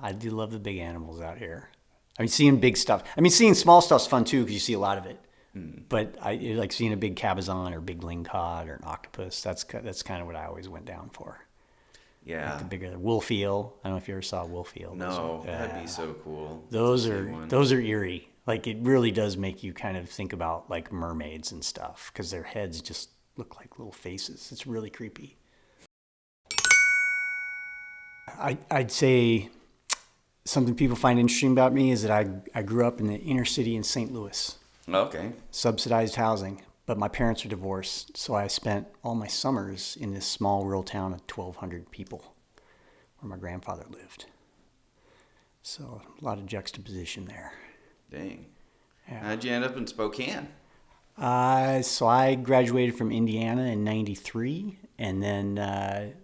I do love the big animals out here. I mean, seeing big stuff. I mean, seeing small stuff's fun too because you see a lot of it. But I like seeing a big cabezon or a big lingcod or an octopus. That's kind of what I always went down for. Yeah. Like the bigger wolf eel. I don't know if you ever saw a wolf eel. No, that'd be so cool. Those are eerie. Like it really does make you kind of think about like mermaids and stuff because their heads just look like little faces. It's really creepy. I'd say something people find interesting about me is that I grew up in the inner city in St. Louis. Okay. Subsidized housing, but my parents are divorced, so I spent all my summers in this small rural town of 1,200 people where my grandfather lived. So a lot of juxtaposition there. Dang. Yeah. How'd you end up in Spokane? So I graduated from Indiana in 93 and then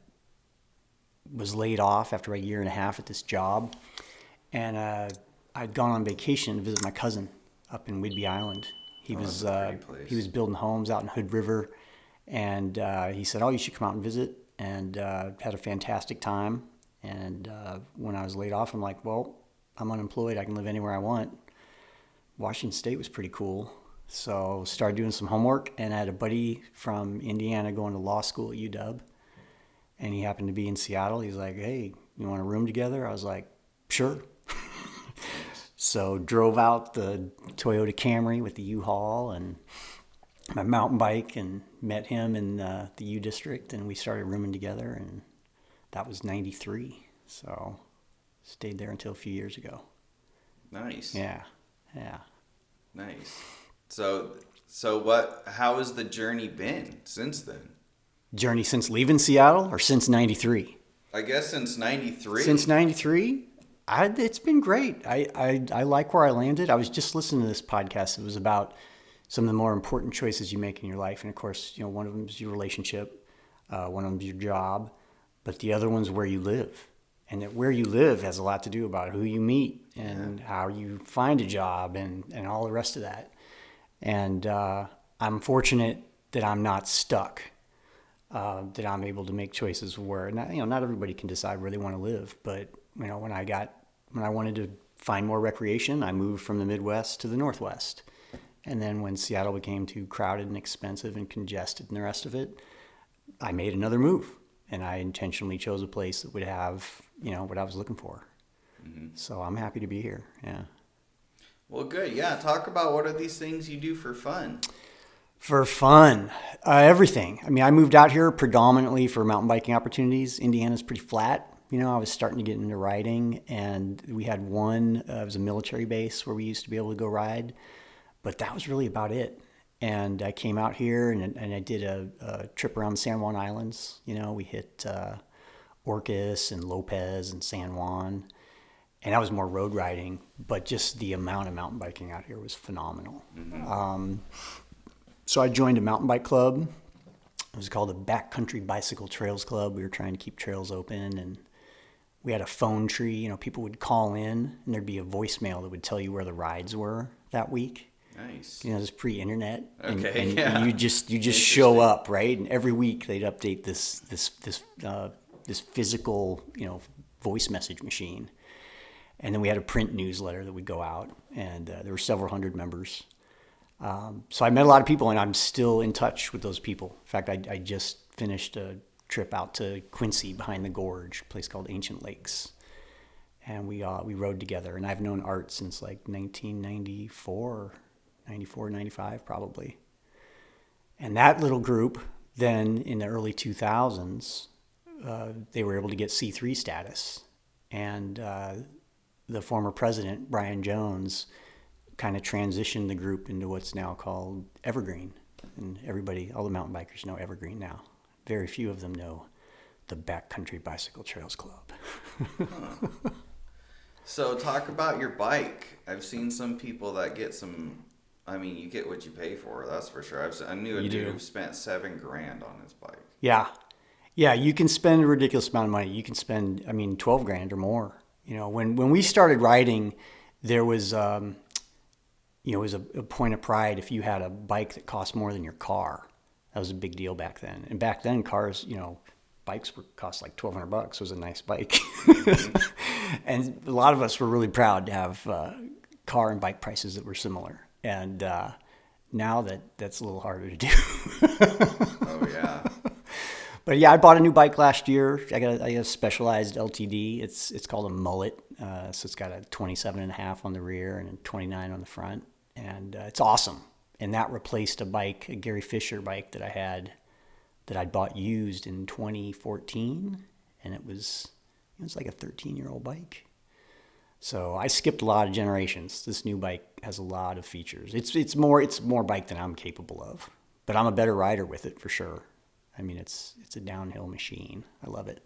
was laid off after a year and a half at this job. And I'd gone on vacation to visit my cousin up in Whidbey Island. He was building homes out in Hood River, and he said, "Oh, you should come out and visit." And had a fantastic time. And when I was laid off, I'm like, "Well, I'm unemployed. I can live anywhere I want." Washington State was pretty cool, so started doing some homework. And I had a buddy from Indiana going to law school at UW, and he happened to be in Seattle. He's like, "Hey, you want a room together?" I was like, "Sure." So drove out the Toyota Camry with the U-Haul and my mountain bike and met him in the U District, and we started rooming together, and that was 93. So stayed there until a few years ago. Nice. Yeah. Nice. So how has the journey been since then? Journey since leaving Seattle or since 93? I guess since 93. Since 93? It's been great. I like where I landed. I was just listening to this podcast. It was about some of the more important choices you make in your life. And of course, one of them is your relationship. One of them is your job. But the other one's where you live. And that where you live has a lot to do about who you meet and how you find a job and all the rest of that. And I'm fortunate that I'm not stuck, that I'm able to make choices where, not everybody can decide where they want to live. But, when I wanted to find more recreation, I moved from the Midwest to the Northwest. And then when Seattle became too crowded and expensive and congested and the rest of it, I made another move. And I intentionally chose a place that would have, what I was looking for. Mm-hmm. So I'm happy to be here. Yeah. Well, good. Yeah. Talk about what are these things you do for fun? For fun, everything. I mean, I moved out here predominantly for mountain biking opportunities. Indiana's pretty flat. I was starting to get into riding, and we had one, it was a military base where we used to be able to go ride, but that was really about it. And I came out here and I did a trip around the San Juan Islands. We hit Orcas and Lopez and San Juan, and that was more road riding, but just the amount of mountain biking out here was phenomenal. Mm-hmm. So I joined a mountain bike club. It was called the Backcountry Bicycle Trails Club. We were trying to keep trails open, and we had a phone tree. People would call in, and there'd be a voicemail that would tell you where the rides were that week. Nice. This pre-internet. Okay. And you just show up, right? And every week they'd update this physical, voice message machine. And then we had a print newsletter that would go out, and there were several hundred members. So I met a lot of people, and I'm still in touch with those people. In fact, I just finished a trip out to Quincy behind the gorge, a place called Ancient Lakes. And we rode together. And I've known Art since like 1994, 95 probably. And that little group, then in the early 2000s, they were able to get C3 status. And the former president, Brian Jones, kind of transitioned the group into what's now called Evergreen. And all the mountain bikers know Evergreen now. Very few of them know the Backcountry Bicycle Trails Club. Huh. So talk about your bike. I've seen some people that get you get what you pay for, that's for sure. I knew a dude who spent $7,000 on his bike. Yeah, you can spend a ridiculous amount of money. You can spend, $12,000 or more. When we started riding, there was, it was a point of pride if you had a bike that cost more than your car. That was a big deal back then. And back then, cars, bikes cost like $1,200. It was a nice bike. And a lot of us were really proud to have car and bike prices that were similar. And now that's a little harder to do. Oh, yeah. But yeah, I bought a new bike last year. I got a specialized LTD. It's called a mullet. So it's got a 27.5 on the rear and a 29 on the front. And it's awesome. And that replaced a bike, a Gary Fisher bike that I'd bought used in 2014. And it was like a 13-year-old bike. So I skipped a lot of generations. This new bike has a lot of features. It's more bike than I'm capable of. But I'm a better rider with it for sure. I mean, it's a downhill machine. I love it.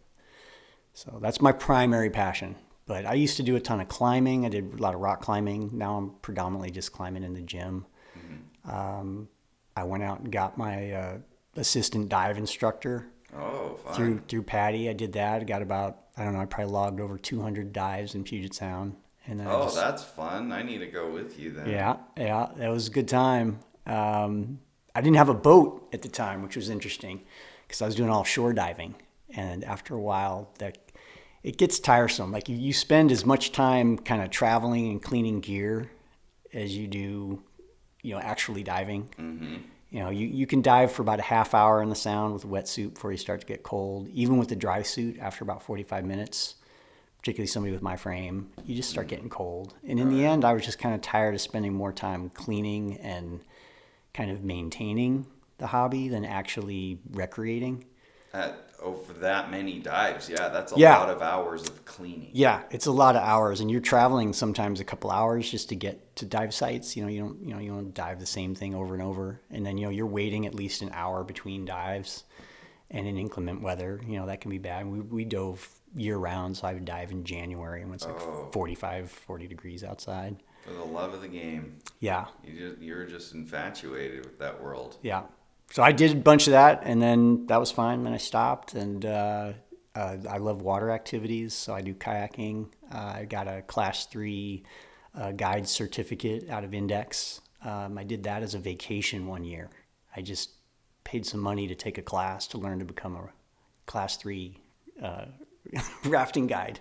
So that's my primary passion. But I used to do a ton of climbing. I did a lot of rock climbing. Now I'm predominantly just climbing in the gym. Mm-hmm. I went out and got my assistant dive instructor. Oh, fun. Through Patty. I did that. I got about, I don't know, I probably logged over 200 dives in Puget Sound. And then that's fun. I need to go with you then. Yeah, that was a good time. I didn't have a boat at the time, which was interesting because I was doing offshore diving. And after a while, it gets tiresome. Like you spend as much time kind of traveling and cleaning gear as you do, actually diving. Mm-hmm. You can dive for about a half hour in the Sound with a wetsuit before you start to get cold. Even with the dry suit, after about 45 minutes, particularly somebody with my frame, you just start getting cold. And in the end, I was just kind of tired of spending more time cleaning and kind of maintaining the hobby than actually recreating. For that many dives, that's a lot of hours of cleaning. Yeah, it's a lot of hours, and you're traveling sometimes a couple hours just to get to dive sites. You don't dive the same thing over and over, and then you're waiting at least an hour between dives, and in inclement weather, that can be bad. We dove year round, so I would dive in January when it's like 40 degrees outside. For the love of the game. Yeah. You're just infatuated with that world. Yeah. So I did a bunch of that, and then that was fine. Then I stopped, and I love water activities, so I do kayaking. I got a Class 3 guide certificate out of Index. I did that as a vacation one year. I just paid some money to take a class to learn to become a Class 3 rafting guide.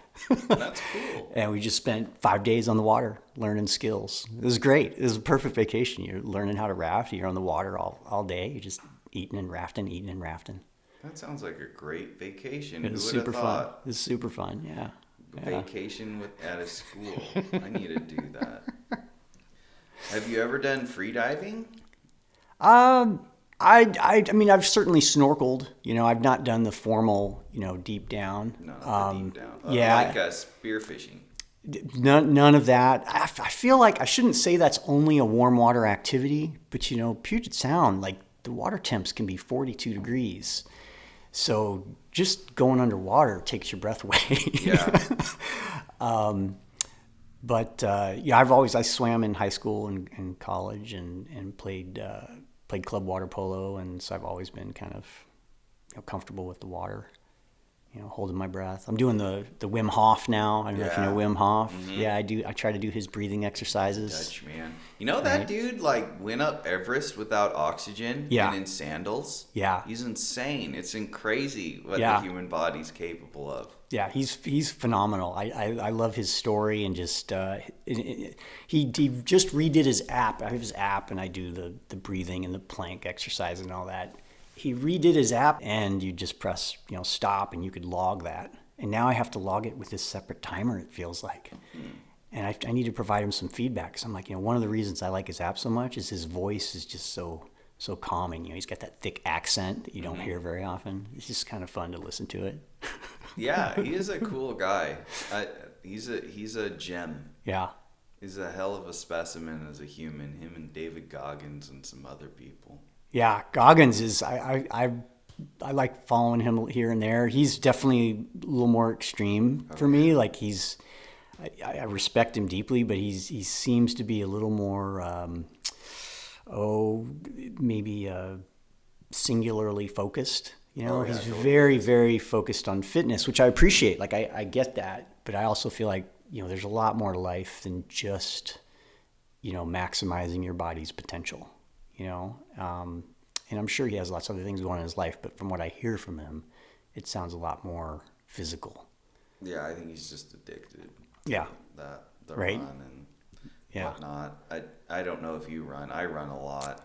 That's cool. And we just spent 5 days on the water learning skills. It was great. It was a perfect vacation. You're learning how to raft. You're on the water all day. You're just eating and rafting. That sounds like a great vacation. It was super fun. It was super fun, yeah. Vacation at a school. I need to do that. Have you ever done free diving? I mean, I've certainly snorkeled. I've not done the formal, deep down. No, deep down. Yeah, like spearfishing. None of that. I feel like I shouldn't say that's only a warm water activity, but Puget Sound, like the water temps can be 42 degrees. So just going underwater takes your breath away. Yeah. I swam in high school and college and played club water polo, and so I've always been kind of comfortable with the water, holding my breath. I'm doing the Wim Hof now. I don't know if you know Wim Hof. Mm-hmm. Yeah, I do. I try to do his breathing exercises. Dutch man. That dude went up Everest without oxygen and in sandals. Yeah. He's insane. It's crazy what the human body's capable of. Yeah, he's phenomenal. I love his story, and just he just redid his app. I have his app, and I do the breathing and the plank exercise and all that. He redid his app, and you just press stop, and you could log that. And now I have to log it with this separate timer. It feels like, and I need to provide him some feedback. So I'm like, one of the reasons I like his app so much is his voice is just so calming. He's got that thick accent that you don't hear very often. It's just kind of fun to listen to it. Yeah, he is a cool guy. He's a gem. Yeah. He's a hell of a specimen as a human. Him and David Goggins and some other people. Yeah, Goggins is I like following him here and there. He's definitely a little more extreme for me. Like I respect him deeply, but he seems to be a little more maybe singularly focused. He's very, very focused on fitness, which I appreciate. Like I get that, but I also feel like there's a lot more to life than just maximizing your body's potential. And I'm sure he has lots of other things going on in his life, but from what I hear from him, it sounds a lot more physical. Yeah, I think he's just addicted. Yeah. The Right. run and Yeah. whatnot. I don't know if you run. I run a lot.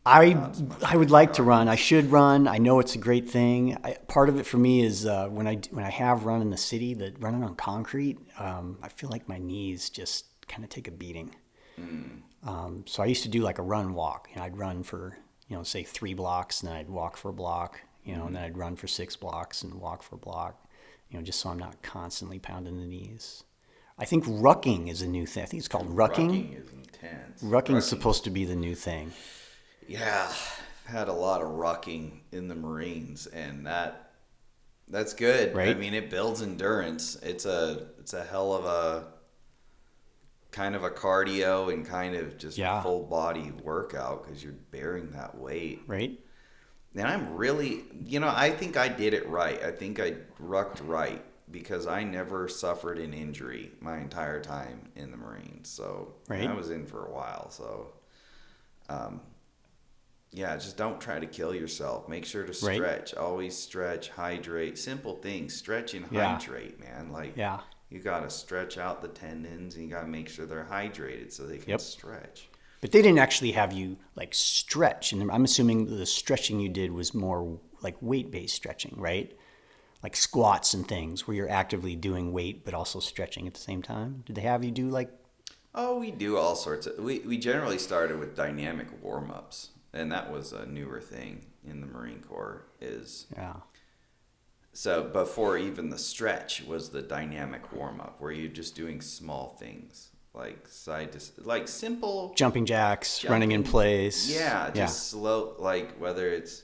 I Not as much I as would the like to run. I doggies. should run. I know it's a great thing. Part of it for me is when I have run in the city, that running on concrete, I feel like my knees just kind of take a beating. So I used to do like a run walk. I'd run for say 3 blocks, and then I'd walk for a block. And then I'd run for 6 blocks and walk for a block. Just so I'm not constantly pounding the knees. I think rucking is a new thing. I think it's called rucking. Rucking is intense. Rucking is Rucking's supposed to be the new thing. Yeah, I've had a lot of rucking in the Marines, and that's good. I Right? mean, it builds endurance. It's a hell of a kind of a cardio and kind of just Yeah. full body workout because you're bearing that weight. Right? And I'm really, I think I did it right. I think I rucked right because I never suffered an injury my entire time in the Marines. So and Right? I was in for a while. So, yeah, just don't try to kill yourself. Make sure to Right. stretch. Always stretch, hydrate. Simple things. Stretch and Yeah. hydrate, man. Like, Yeah. you got to stretch out the tendons and you got to make sure they're hydrated so they can Yep. stretch. But they didn't actually have you like stretch. And I'm assuming the stretching you did was more like weight-based stretching, right? Like squats and things where you're actively doing weight but also stretching at the same time. Did they have you do like, Oh, we do all sorts of. We generally started with dynamic warm ups, and that was a newer thing in the Marine Corps. yeah, So before even the stretch was the dynamic warm up, where you're just doing small things like like simple jumping jacks, running in jumping. place? Yeah, just slow. Like whether it's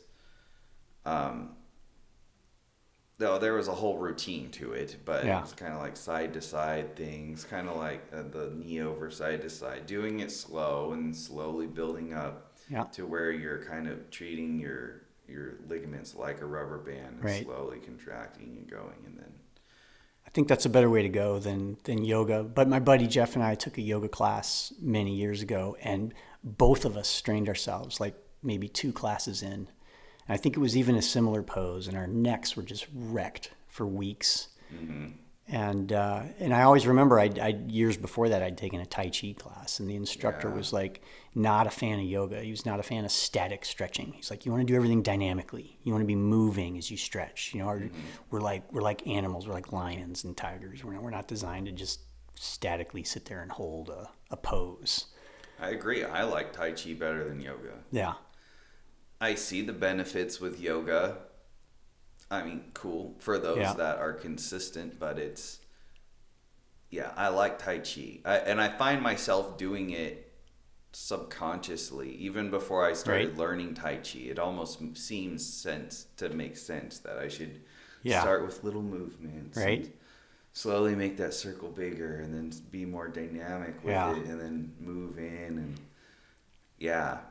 no, there was a whole routine to it, but Yeah. it was kind of like side to side things, kind of like the knee over side to side, doing it slow and slowly building up Yeah. to where you're kind of treating your ligaments like a rubber band and Right. slowly contracting and going, and then I think that's a better way to go than yoga. But my buddy Jeff and I took a yoga class many years ago, and both of us strained ourselves like maybe 2 classes in. And I think it was even a similar pose, and our necks were just wrecked for weeks. And I always remember years before that I'd taken a Tai Chi class, and the instructor Yeah. was like not a fan of yoga. He was not a fan of static stretching. He's like, you want to do everything dynamically. You want to be moving as you stretch. We're like animals. We're like lions and tigers. We're not designed to just statically sit there and hold a pose. I agree. I like Tai Chi better than yoga. Yeah, I see the benefits with yoga. I mean, cool for those Yeah. that are consistent, but I like Tai Chi. And I find myself doing it subconsciously. Even before I started Right. learning Tai Chi, it almost seems to make sense that I should Yeah. start with little movements. Right. And slowly make that circle bigger and then be more dynamic with Yeah. it and then move in. And yeah.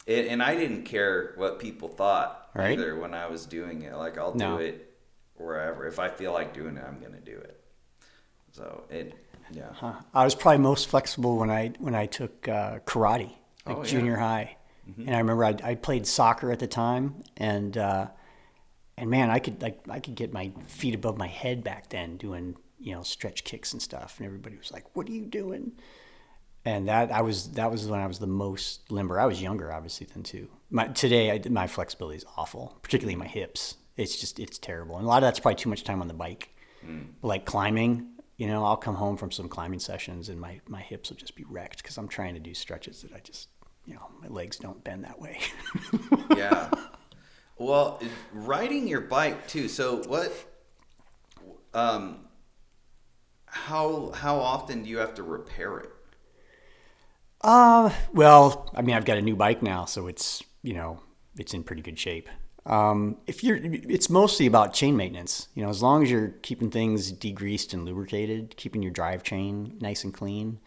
And I didn't care what people thought Right. either when I was doing it. Like, I'll No. do it wherever. If I feel like doing it, I'm going to do it. So, yeah. I was probably most flexible when I took karate, like Oh, yeah. junior high. And I remember I played soccer at the time, and man, I could get my feet above my head back then doing stretch kicks and stuff, and everybody was like, "What are you doing?" And that was when I was the most limber. I was younger, obviously, then too. Today, my flexibility is awful, particularly my hips. It's terrible, and a lot of that's probably too much time on the bike. Like climbing, I'll come home from some climbing sessions, and my hips will just be wrecked because I'm trying to do stretches that I just, my legs don't bend that way. Yeah. Well, riding your bike too. So how often do you have to repair it? Well, I mean, I've got a new bike now, so it's in pretty good shape. It's mostly about chain maintenance. As long as you're keeping things degreased and lubricated, keeping your drive chain nice and clean,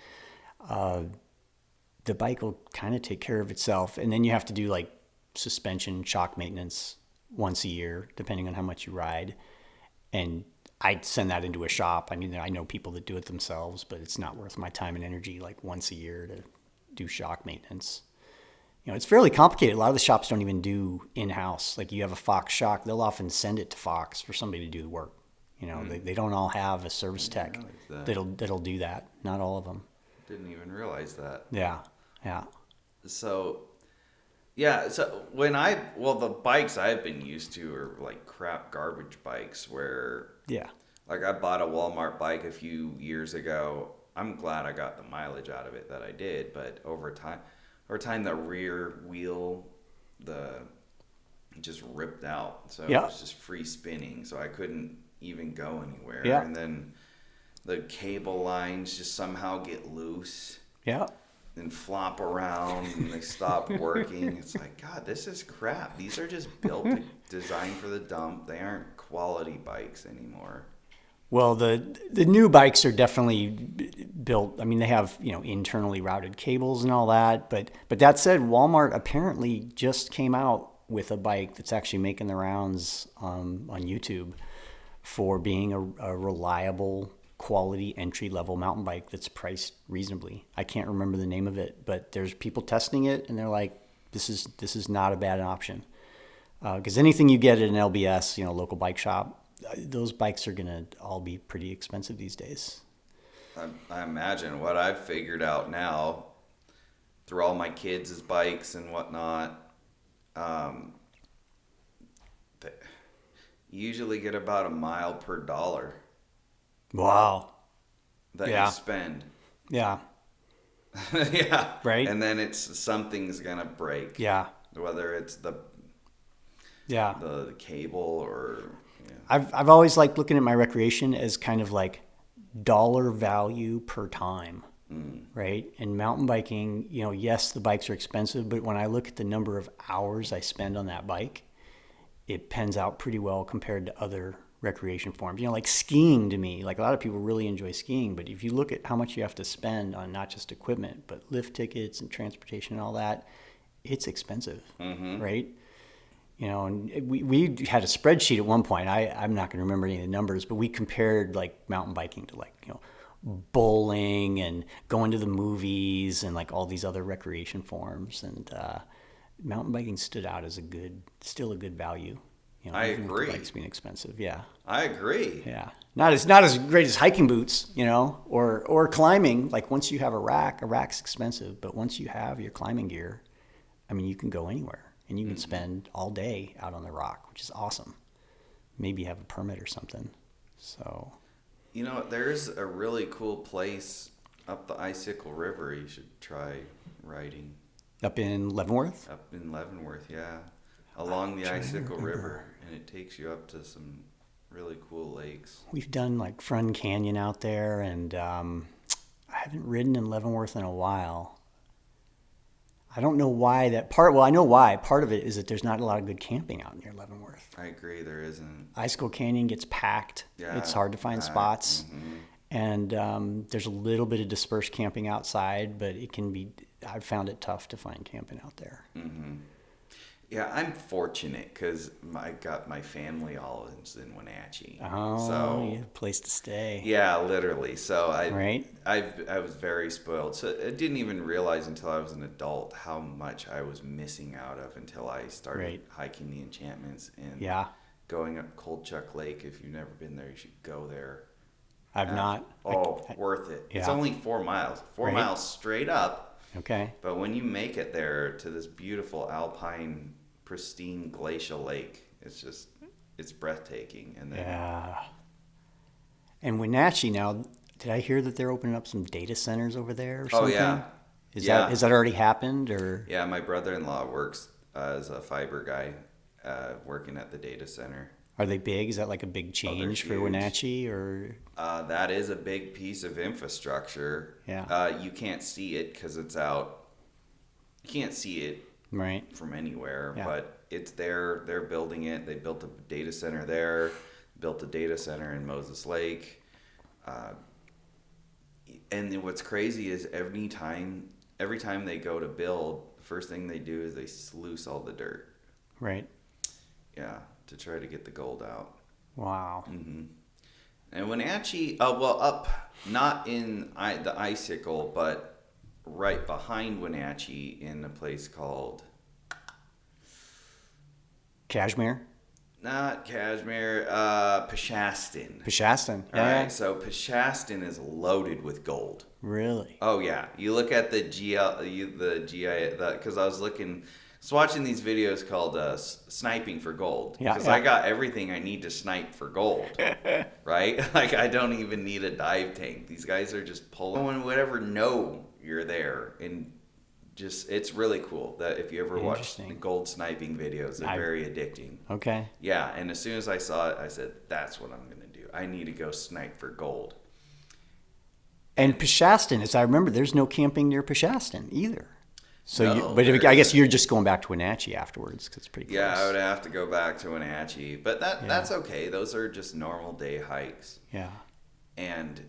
the bike will kind of take care of itself. And then you have to do like suspension, shock maintenance once a year, depending on how much you ride. And I'd send that into a shop. I mean, I know people that do it themselves, but it's not worth my time and energy like once a year to do shock maintenance. It's fairly complicated. A lot of the shops don't even do in-house. Like you have a Fox shock, they'll often send it to Fox for somebody to do the work. They don't all have a service tech that'll do that. Not all of them. Didn't even realize that. Yeah, yeah. So, yeah. So the bikes I've been used to are like crap garbage bikes where, Yeah. like I bought a Walmart bike a few years ago. I'm glad I got the mileage out of it that I did, but over time the rear wheel, just ripped out. So it was just free spinning. So I couldn't even go anywhere. Yeah. And then the cable lines just somehow get loose. Yeah. And flop around and they stop working. It's like, God, this is crap. These are just designed for the dump. They aren't quality bikes anymore. Well, the new bikes are definitely built. I mean, they have internally routed cables and all that. But that said, Walmart apparently just came out with a bike that's actually making the rounds on YouTube for being a reliable, quality entry-level mountain bike that's priced reasonably. I can't remember the name of it, but there's people testing it, and they're like, "This is not a bad option." Because anything you get at an LBS, local bike shop, those bikes are gonna all be pretty expensive these days. I imagine what I've figured out now through all my kids' bikes and whatnot. You usually get about a mile per dollar. Wow. That you spend. Yeah. Yeah. Right. And then something's gonna break. Yeah. Whether it's the cable or. Yeah. I've always liked looking at my recreation as kind of like dollar value per time. Right. And mountain biking, yes, the bikes are expensive, but when I look at the number of hours I spend on that bike, it pans out pretty well compared to other recreation forms. Like skiing to me, like a lot of people really enjoy skiing, but if you look at how much you have to spend on not just equipment, but lift tickets and transportation and all that, it's expensive, right? And we had a spreadsheet at one point. I'm not going to remember any of the numbers, but we compared like mountain biking to like, bowling and going to the movies and like all these other recreation forms. And mountain biking stood out as still a good value. I even agree. With the bikes being expensive, yeah. I agree. Yeah, not as great as hiking boots, or climbing. Like once you have a rack's expensive, but once you have your climbing gear, I mean, you can go anywhere and you can spend all day out on the rock, which is awesome. Maybe you have a permit or something. So, there's a really cool place up the Icicle River. You should try riding. Up in Leavenworth? Up in Leavenworth, yeah. Along the Icicle River, and it takes you up to some really cool lakes. We've done like Front Canyon out there, and I haven't ridden in Leavenworth in a while. I don't know why that part. Well, I know why. Part of it is that there's not a lot of good camping out near Leavenworth. I agree, there isn't. Icicle Canyon gets packed. Yeah, it's hard to find spots, and there's a little bit of dispersed camping outside, but it can be. I've found it tough to find camping out there. Yeah, I'm fortunate because I got my family all in Wenatchee. Oh, so, you have a place to stay. Yeah, literally. So Right? I was very spoiled. So I didn't even realize until I was an adult how much I was missing out of until I started hiking the enchantments and going up Cold Chuck Lake. If you've never been there, you should go there. I've not. Worth it. Yeah. It's only 4 miles. 4 miles straight up. Okay. But when you make it there to this beautiful alpine, pristine glacial lake, it's breathtaking. And then and Wenatchee now, did I hear that they're opening up some data centers over there or something? Oh yeah. Has that already happened or? Yeah, my brother-in-law works as a fiber guy, working at the data center. Are they big? Is that like a big change for Wenatchee or? That is a big piece of infrastructure. Yeah. You can't see it because it's out. You can't see it from anywhere, but it's there. They're building it. They built a data center there, built a data center in Moses Lake. And what's crazy is every time they go to build, the first thing they do is they sluice all the dirt. Right. Yeah, to try to get the gold out. Wow. And Wenatchee, up not in the Icicle, but right behind Wenatchee in a place called Cashmere? not Cashmere, Peshastin. Peshastin. All Yeah. right, so Peshastin is loaded with gold. Really? Oh yeah, you look at the because I was watching these videos called sniping for gold. Yeah, Because yeah. I got everything I need to snipe for gold, right? Like I don't even need a dive tank. These guys are just pulling. No one would ever know you're there, and just it's really cool that if you ever watch the gold sniping videos, they're very addicting. Okay. Yeah, and as soon as I saw it, I said, "That's what I'm gonna do. I need to go snipe for gold." And Peshastin, as I remember, there's no camping near Peshastin either. So, No, I guess you're just going back to Wenatchee afterwards because it's pretty close. Yeah, I would have to go back to Wenatchee, but that's okay. Those are just normal day hikes. Yeah. And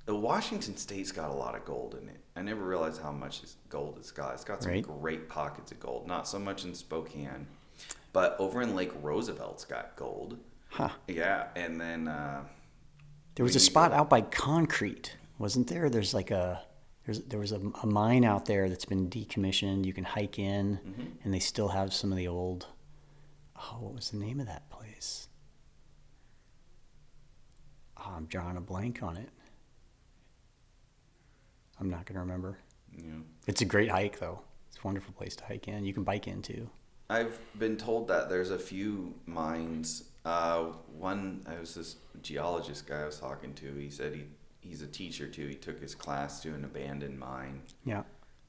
the Washington State's got a lot of gold in it. I never realized how much gold it's got. It's got some great pockets of gold. Not so much in Spokane, but over in Lake Roosevelt's got gold. Huh. Yeah, and then there was a spot out by Concrete, wasn't there? There's like there was a mine out there that's been decommissioned. You can hike in, and they still have some of the old. Oh, what was the name of that place? Oh, I'm drawing a blank on it. I'm not going to remember. Yeah. It's a great hike, though. It's a wonderful place to hike in. You can bike in, too. I've been told that there's a few mines. One, I was this geologist guy I was talking to. He said he's a teacher, too. He took his class to an abandoned mine. Yeah.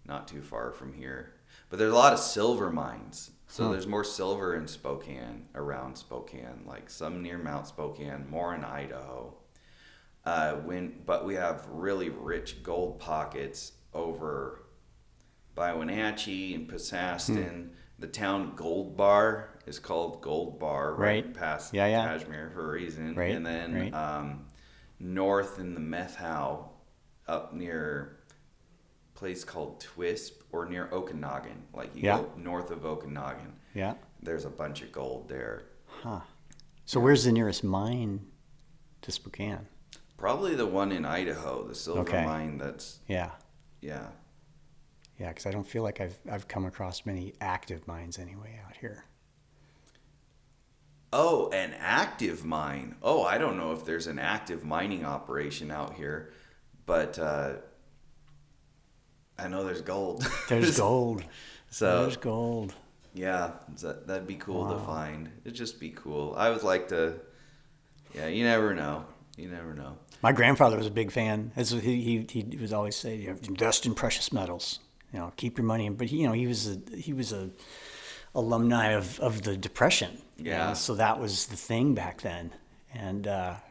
Not too far from here. But there's a lot of silver mines. So there's more silver in Spokane, around Spokane, like some near Mount Spokane, more in Idaho. But we have really rich gold pockets over by Wenatchee and Peshastin. The town Gold Bar is called Gold Bar, right past Cashmere for a reason. Right. And then north in the Meth Howe, up near a place called Twisp, or near Okanagan. Like you go north of Okanagan. Yeah. There's a bunch of gold there. Huh. So where's the nearest mine to Spokane? Probably the one in Idaho, the silver mine that's... Yeah. Yeah. Yeah, because I don't feel like I've come across many active mines anyway out here. Oh, an active mine. Oh, I don't know if there's an active mining operation out here, but I know there's gold. There's gold. There's gold. Yeah, that'd be cool to find. It'd just be cool. I would like to... Yeah, you never know. You never know. My grandfather was a big fan. He was always saying, invest in precious metals. Keep your money in. But he was a alumni of the Depression. Yeah. So that was the thing back then. And of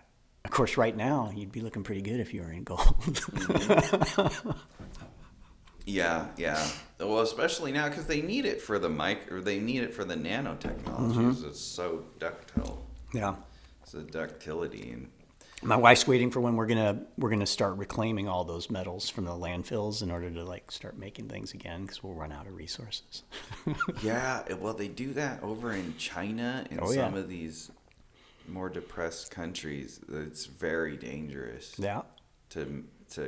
course, right now you'd be looking pretty good if you were in gold. Mm-hmm. Yeah. Well, especially now because they need it for they need it for the nanotechnologies. It's so ductile. Yeah. It's the ductility and. My wife's waiting for when we're gonna start reclaiming all those metals from the landfills in order to start making things again, because we'll run out of resources. Yeah, well, they do that over in China and some of these more depressed countries. It's very dangerous. Yeah. To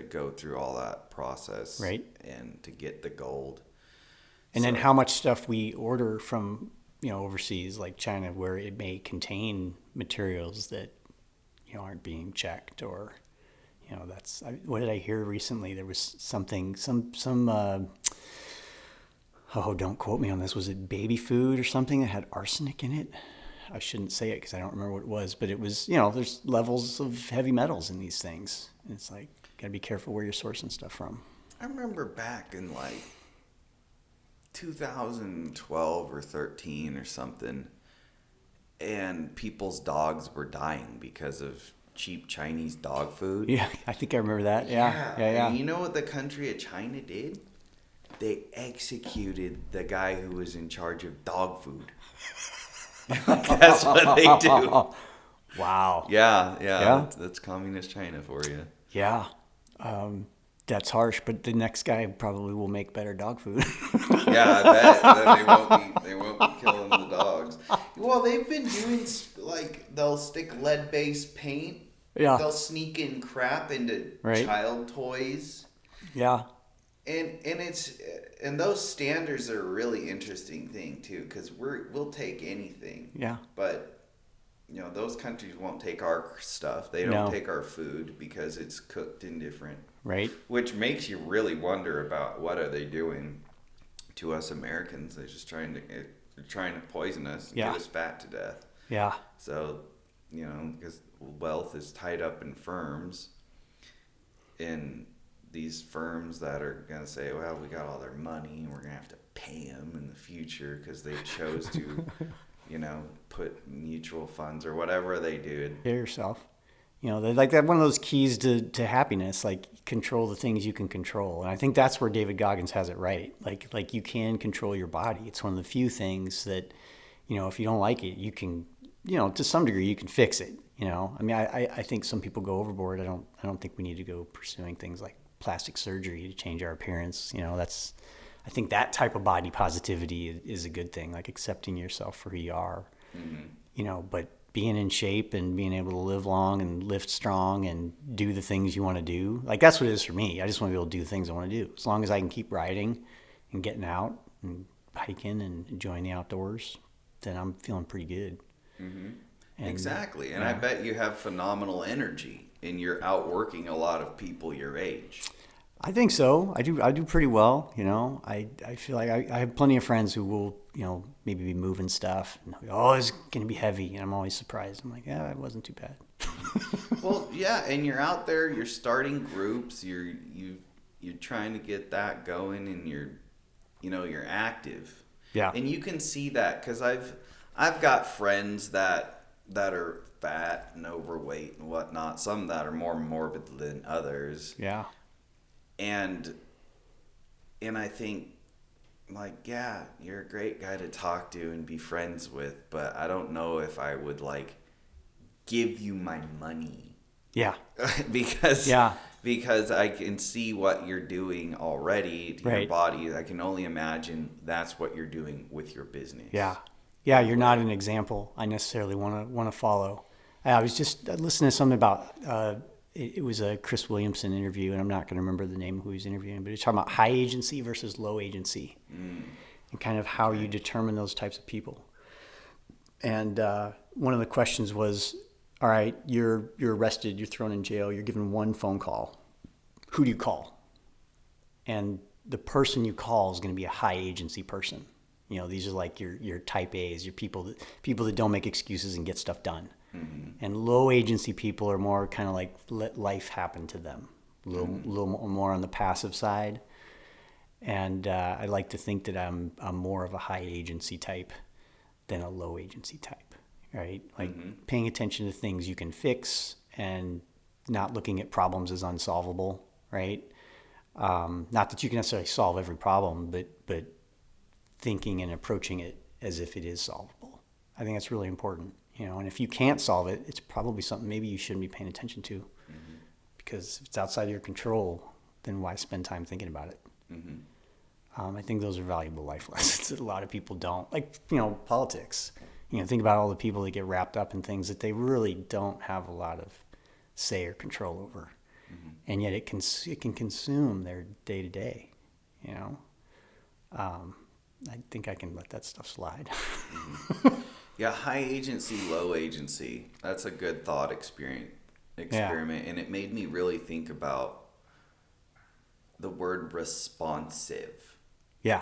go through all that process, right, and to get the gold. And then how much stuff we order from overseas, like China, where it may contain materials that aren't being checked, or what did I hear recently? There was something, don't quote me on this. Was it baby food or something that had arsenic in it? I shouldn't say it because I don't remember what it was, but it was, there's levels of heavy metals in these things. And it's like, gotta be careful where you're sourcing stuff from. I remember back in 2012 or 13 or something, and people's dogs were dying because of cheap Chinese dog food. Yeah, I think I remember that. Yeah. And you know what the country of China did? They executed the guy who was in charge of dog food. That's what they do. Wow. Yeah. That's communist China for you. Yeah. That's harsh, but the next guy probably will make better dog food. Yeah, I bet they won't be killing the dogs. Well, they've been doing they'll stick lead-based paint. Yeah. They'll sneak in crap into child toys. Yeah. And those standards are a really interesting thing too, because we'll take anything. Yeah. But those countries won't take our stuff. They don't No. take our food because it's cooked in different. Right. Which makes you really wonder about what are they doing to us Americans. They're trying to poison us, Yeah. get us fat to death. Yeah. So, because wealth is tied up in firms, and these firms that are going to say, well, we got all their money and we're going to have to pay them in the future because they chose to, put mutual funds or whatever they do. Hear yourself. They're like that. One of those keys to happiness, like control the things you can control. And I think that's where David Goggins has it right. Like you can control your body. It's one of the few things that, if you don't like it, you can, to some degree you can fix it. I mean, I think some people go overboard. I don't think we need to go pursuing things like plastic surgery to change our appearance. I think that type of body positivity is a good thing, like accepting yourself for who you are. Mm-hmm. But being in shape and being able to live long and lift strong and do the things you want to do, like that's what it is for me. I just want to be able to do the things I want to do. As long as I can keep riding and getting out and hiking and enjoying the outdoors, then I'm feeling pretty good. Mm-hmm. Exactly. And I bet you have phenomenal energy and you're outworking a lot of people your age. I think so. I do pretty well. I feel like I have plenty of friends who will, maybe be moving stuff. And they'll go, oh, it's going to be heavy. And I'm always surprised. I'm like, yeah, it wasn't too bad. Well, yeah. And you're out there, you're starting groups, you're trying to get that going, and you're active. Yeah. And you can see that because I've got friends that are fat and overweight and whatnot. Some that are more morbid than others. Yeah. And I think, like, yeah, you're a great guy to talk to and be friends with, but I don't know if I would, like, give you my money. Yeah. because I can see what you're doing already to your body. I can only imagine that's what you're doing with your business. Yeah. Yeah, you're not an example I necessarily want to follow. I was just listening to something about it was a Chris Williamson interview, and I'm not going to remember the name of who he's interviewing, but he's talking about high agency versus low agency, and kind of how you determine those types of people. And one of the questions was, all right, you're arrested, you're thrown in jail, you're given one phone call. Who do you call? And the person you call is going to be a high agency person. These are like your type A's, your people that don't make excuses and get stuff done. Mm-hmm. And low agency people are more kind of like let life happen to them, a little more on the passive side. And I like to think that I'm more of a high agency type than a low agency type, right? Like paying attention to things you can fix and not looking at problems as unsolvable, right? Not that you can necessarily solve every problem, but thinking and approaching it as if it is solvable. I think that's really important. And if you can't solve it, it's probably something maybe you shouldn't be paying attention to, because if it's outside of your control, then why spend time thinking about it? I think those are valuable life lessons that a lot of people don't. Like, politics. Think about all the people that get wrapped up in things that they really don't have a lot of say or control over, and yet it can consume their day to day. I think I can let that stuff slide. Yeah, high agency, low agency. That's a good thought experiment. And it made me really think about the word responsive. Yeah.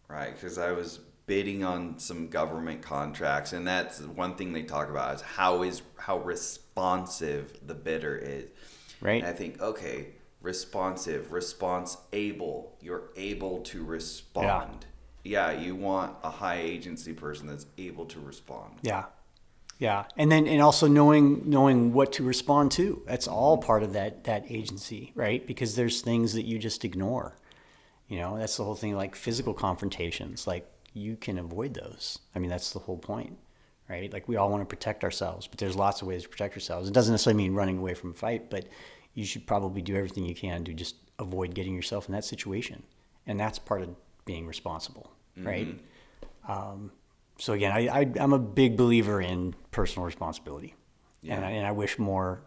Right? Because I was bidding on some government contracts, and that's one thing they talk about is how responsive the bidder is. Right. And I think, okay, responsive, response able. You're able to respond. Yeah, you want a high agency person that's able to respond. Yeah. And also knowing what to respond to. That's all part of that agency, right? Because there's things that you just ignore. That's the whole thing, like physical confrontations, like you can avoid those. I mean, that's the whole point, right? Like we all want to protect ourselves, but there's lots of ways to protect ourselves. It doesn't necessarily mean running away from a fight, but you should probably do everything you can to just avoid getting yourself in that situation. And that's part of being responsible, right? So again, I'm a big believer in personal responsibility, and I wish more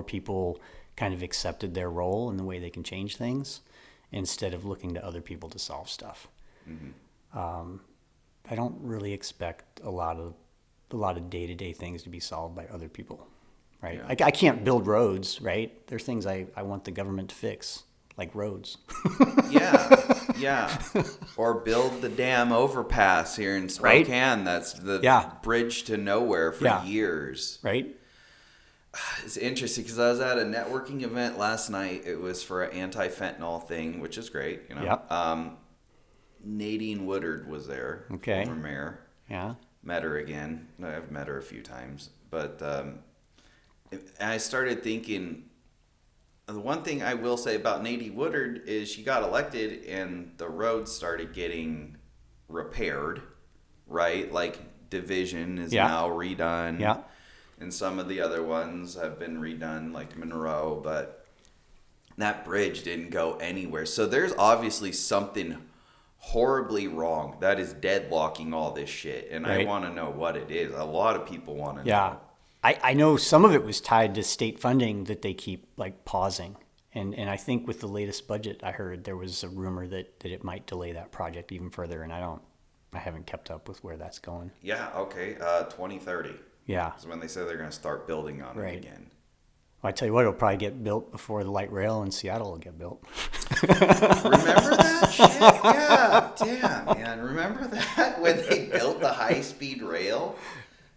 people kind of accepted their role and the way they can change things instead of looking to other people to solve stuff. I don't really expect a lot of day-to-day things to be solved by other people, right? Yeah. I can't build roads, right? There's things I want the government to fix, like roads. Yeah. Or build the damn overpass here in Right? Spokane. That's the Yeah. bridge to nowhere for Yeah. years. Right? It's interesting because I was at a networking event last night. It was for an anti-fentanyl thing, which is great. Yep. Nadine Woodard was there, Okay. former mayor. Yeah. Met her again. I've met her a few times. But I started thinking, the one thing I will say about Nadine Woodard is she got elected and the roads started getting repaired, right? Like Division is now redone. Yeah. And some of the other ones have been redone, like Monroe, but that bridge didn't go anywhere. So there's obviously something horribly wrong that is deadlocking all this shit. And I want to know what it is. A lot of people want to know. I know some of it was tied to state funding that they keep like pausing. And I think with the latest budget, I heard there was a rumor that it might delay that project even further. And I haven't kept up with where that's going. Yeah, okay. 2030. Yeah. Is when they say they're going to start building on it again. Well, I tell you what, it'll probably get built before the light rail in Seattle will get built. Remember that shit? Yeah, damn, man. Remember that when they built the high-speed rail?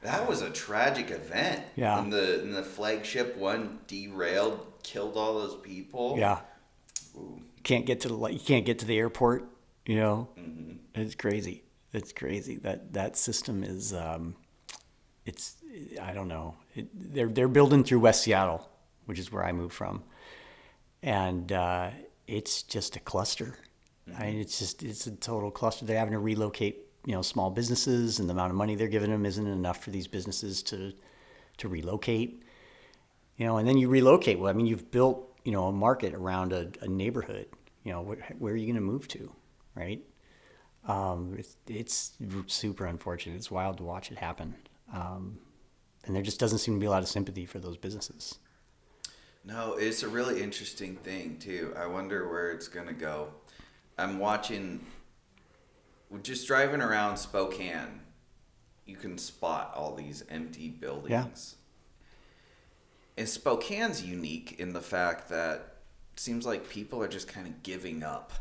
That was a tragic event. Yeah. And the flagship one derailed, killed all those people. Yeah. Ooh. You can't get to the airport. It's crazy. It's crazy. That system is. I don't know. They're building through West Seattle, which is where I moved from, and it's just a cluster. I mean, it's a total cluster. They're having to relocate, small businesses, and the amount of money they're giving them isn't enough for these businesses to relocate. And then you relocate. Well, I mean, you've built, a market around a neighborhood. Where are you going to move to, right? It's super unfortunate. It's wild to watch it happen. And there just doesn't seem to be a lot of sympathy for those businesses. No, it's a really interesting thing, too. I wonder where it's going to go. I'm watching, just driving around Spokane, you can spot all these empty buildings. Yeah. And Spokane's unique in the fact that it seems like people are just kind of giving up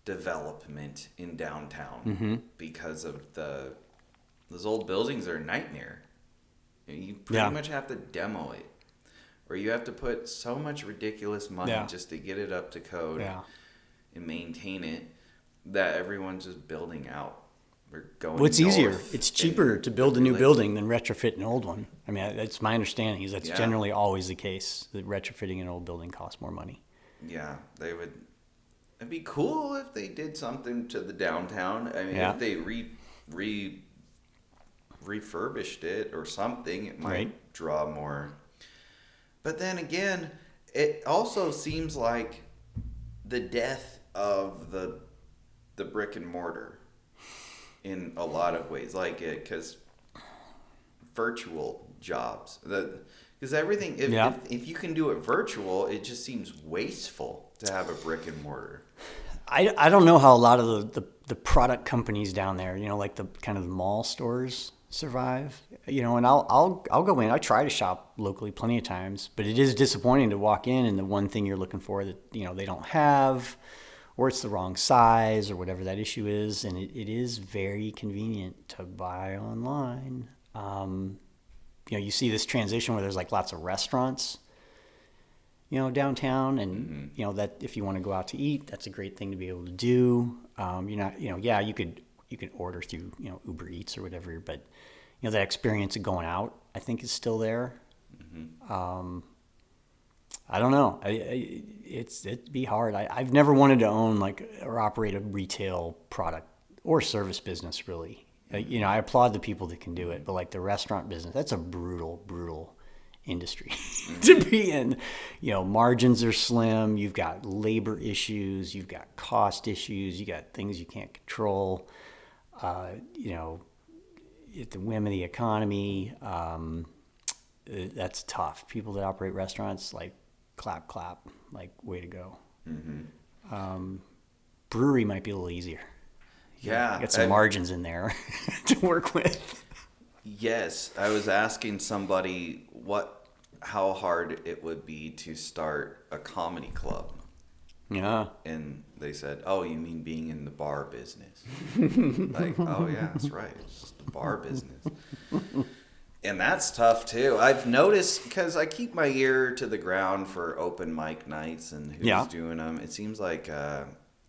development in downtown because of those old buildings are a nightmare. You pretty much have to demo it, or you have to put so much ridiculous money just to get it up to code and maintain it that everyone's just building out. We're going. What's easier? It's cheaper to build a new building than retrofit an old one. I mean, that's my understanding. Is that's generally always the case. That retrofitting an old building costs more money. Yeah, they would. It'd be cool if they did something to the downtown. I mean, if they refurbished it or something, it might draw more. But then again, it also seems like the death of the brick and mortar in a lot of ways, like it, because virtual jobs, because everything, if you can do it virtual, it just seems wasteful to have a brick and mortar. I don't know how a lot of the product companies down there, like the kind of the mall stores survive, and I'll go in. I try to shop locally plenty of times, but it is disappointing to walk in and the one thing you're looking for that, they don't have, or it's the wrong size or whatever that issue is. And it is very convenient to buy online. You see this transition where there's like lots of restaurants, downtown, and that if you want to go out to eat, that's a great thing to be able to do. You can order through Uber Eats or whatever, but that experience of going out, I think, is still there. I don't know. It'd be hard. I've never wanted to own or operate a retail product or service business, really. I applaud the people that can do it, but the restaurant business, that's a brutal industry to be in. Margins are slim. You've got labor issues. You've got cost issues. You got things you can't control. At the whim of the economy, that's tough. People that operate restaurants, clap, clap, like way to go. Mm-hmm. Brewery might be a little easier. Yeah. Got some margins in there to work with. Yes. I was asking somebody how hard it would be to start a comedy club. Yeah. And they said, "Oh, you mean being in the bar business?" Like, oh yeah, that's right. It's just the bar business. And that's tough too. I've noticed, because I keep my ear to the ground for open mic nights and who's doing them. It seems like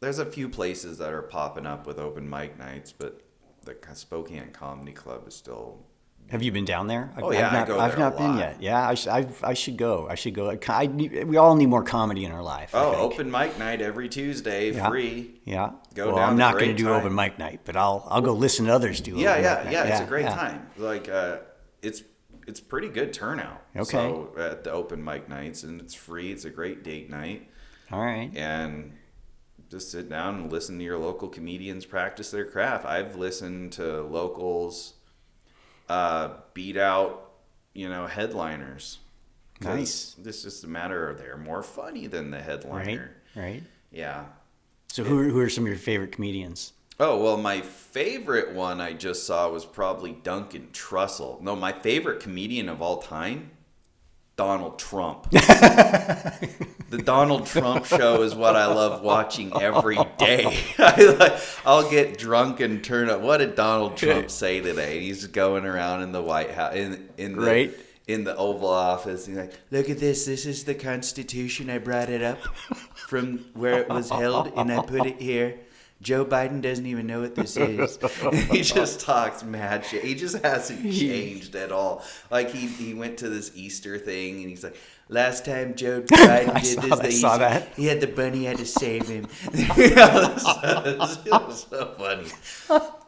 there's a few places that are popping up with open mic nights, but the Spokane Comedy Club is still. Have you been down there? I go there I've not been yet. Yeah, I should go. We all need more comedy in our life. Oh, open mic night every Tuesday, free. Yeah. Go well, down. I'm not going to do open mic night, but I'll go listen to others do. Yeah. It's a great time. Like it's pretty good turnout. Okay. So at the open mic nights, and it's free. It's a great date night. All right. And just sit down and listen to your local comedians practice their craft. I've listened to locals beat out, headliners. Nice. It's just a matter of they're more funny than the headliner. Right. Yeah. So who are some of your favorite comedians? Oh, well, my favorite one I just saw was probably Duncan Trussell. No, my favorite comedian of all time, Donald Trump. The Donald Trump show is what I love watching every day. I'll get drunk and turn up. What did Donald Trump say today? He's going around in the White House, in the Oval Office. He's like, "Look at this. This is the Constitution. I brought it up from where it was held, and I put it here. Joe Biden doesn't even know what this is." He just talks mad shit. He just hasn't changed at all. Like he went to this Easter thing, and he's like, "Last time Joe Biden did this, he had the bunny, had to save him." It was so funny.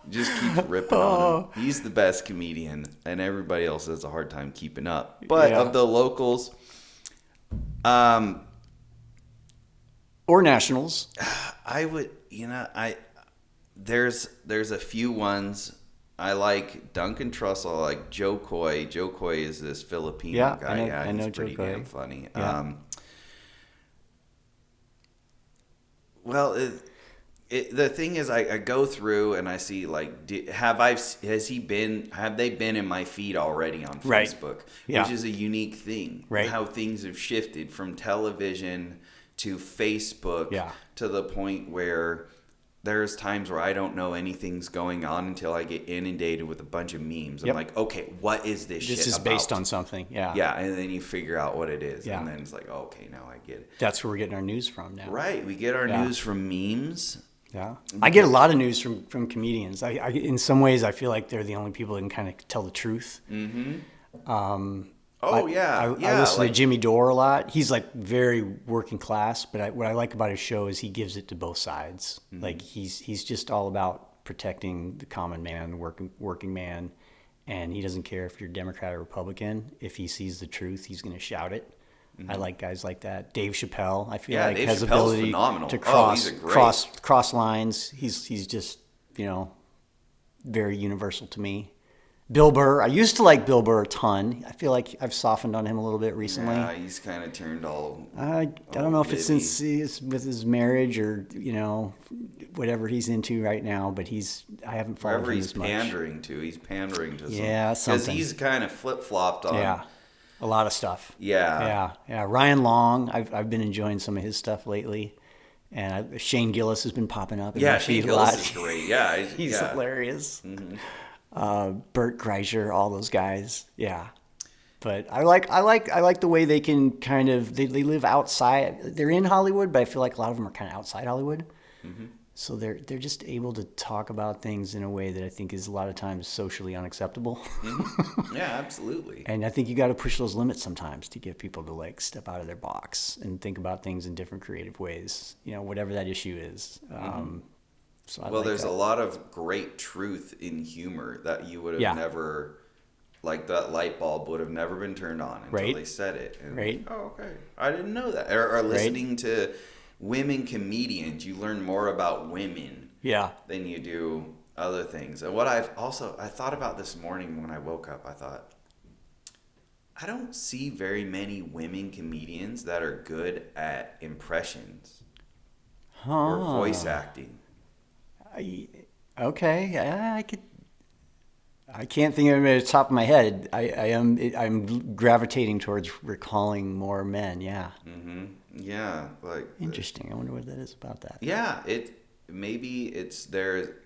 Just keep ripping on him. He's the best comedian, and everybody else has a hard time keeping up. But of the locals, or nationals, I would, there's a few ones. I like Duncan Trussell. I like Joe Coy. Joe Coy is this Filipino guy. I know he's pretty Joe Coy. damn funny. Yeah. The thing is, I go through and I see have they been in my feed already on Facebook, which is a unique thing. Right. How things have shifted from television to Facebook to the point where there's times where I don't know anything's going on until I get inundated with a bunch of memes. I'm like, okay, what is this shit This is about? based on something. Yeah. Yeah, and then you figure out what it is. Yeah. And then it's like, oh, okay, now I get it. That's where we're getting our news from now. Right. We get our news from memes. Yeah. I get a lot of news from comedians. I in some ways, I feel like they're the only people that can kind of tell the truth. Mm-hmm. I listen to Jimmy Dore a lot. He's like very working class, but what I like about his show is he gives it to both sides. Mm-hmm. Like he's just all about protecting the common man, the working man, and he doesn't care if you're Democrat or Republican. If he sees the truth, he's going to shout it. Mm-hmm. I like guys like that. Dave Chappelle, I feel like Dave has Chappelle's ability phenomenal. to cross lines. He's just very universal to me. Bill Burr. I used to like Bill Burr a ton. I feel like I've softened on him a little bit recently. Yeah, he's kind of turned all. I don't know if it's since with his marriage or whatever he's into right now, but I haven't followed him as much. He's pandering to. Yeah, something. Because he's kind of flip flopped on. Yeah, a lot of stuff. Yeah. Ryan Long. I've been enjoying some of his stuff lately. And Shane Gillis has been popping up. Yeah, Shane Gillis is great. Yeah, he's hilarious. Mm-hmm. Bert Kreischer, all those guys. Yeah. But I like the way they can kind of they live outside. They're in Hollywood, but I feel like a lot of them are kind of outside Hollywood. Mm-hmm. So they're just able to talk about things in a way that I think is a lot of times socially unacceptable. Mm-hmm. Yeah, absolutely. And I think you got to push those limits sometimes to get people to step out of their box and think about things in different creative ways. Whatever that issue is. Mm-hmm. So there's a lot of great truth in humor that you would have never, that light bulb would have never been turned on until they said it. And, oh, okay. I didn't know that. Or listening to women comedians, you learn more about women than you do other things. And what I thought about this morning when I woke up, I thought, I don't see very many women comedians that are good at impressions or voice Huh. acting. Okay. Yeah, I could. I can't think of it at the top of my head. I'm gravitating towards recalling more men. Yeah. Yeah, like Interesting. I wonder what that is about that. yeah, maybe it's there.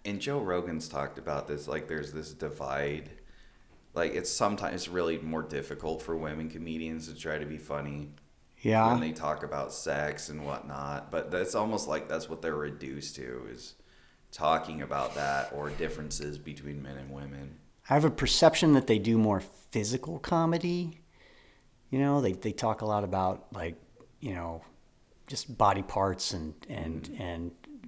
And Joe Rogan's talked about this. Like, there's this divide. Like, it's sometimes really more difficult for women comedians to try to be funny when Yeah. they talk about sex and whatnot. But that's almost like that's what they're reduced to, is talking about that or differences between men and women. I have a perception that they do more physical comedy. They talk a lot about like, you know, just body parts and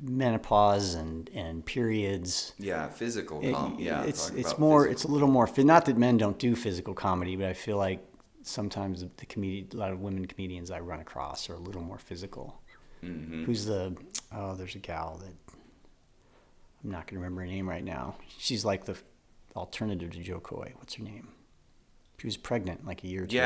menopause and periods. Yeah, yeah, It's talk it's about more it's a physical. little more not that men don't do physical comedy, but I feel like sometimes a lot of women comedians I run across are a little more physical. Who's there's a gal that I'm not going to remember her name right now. She's like the alternative to Joe Coy. What's her name? She was pregnant like a year or two ago.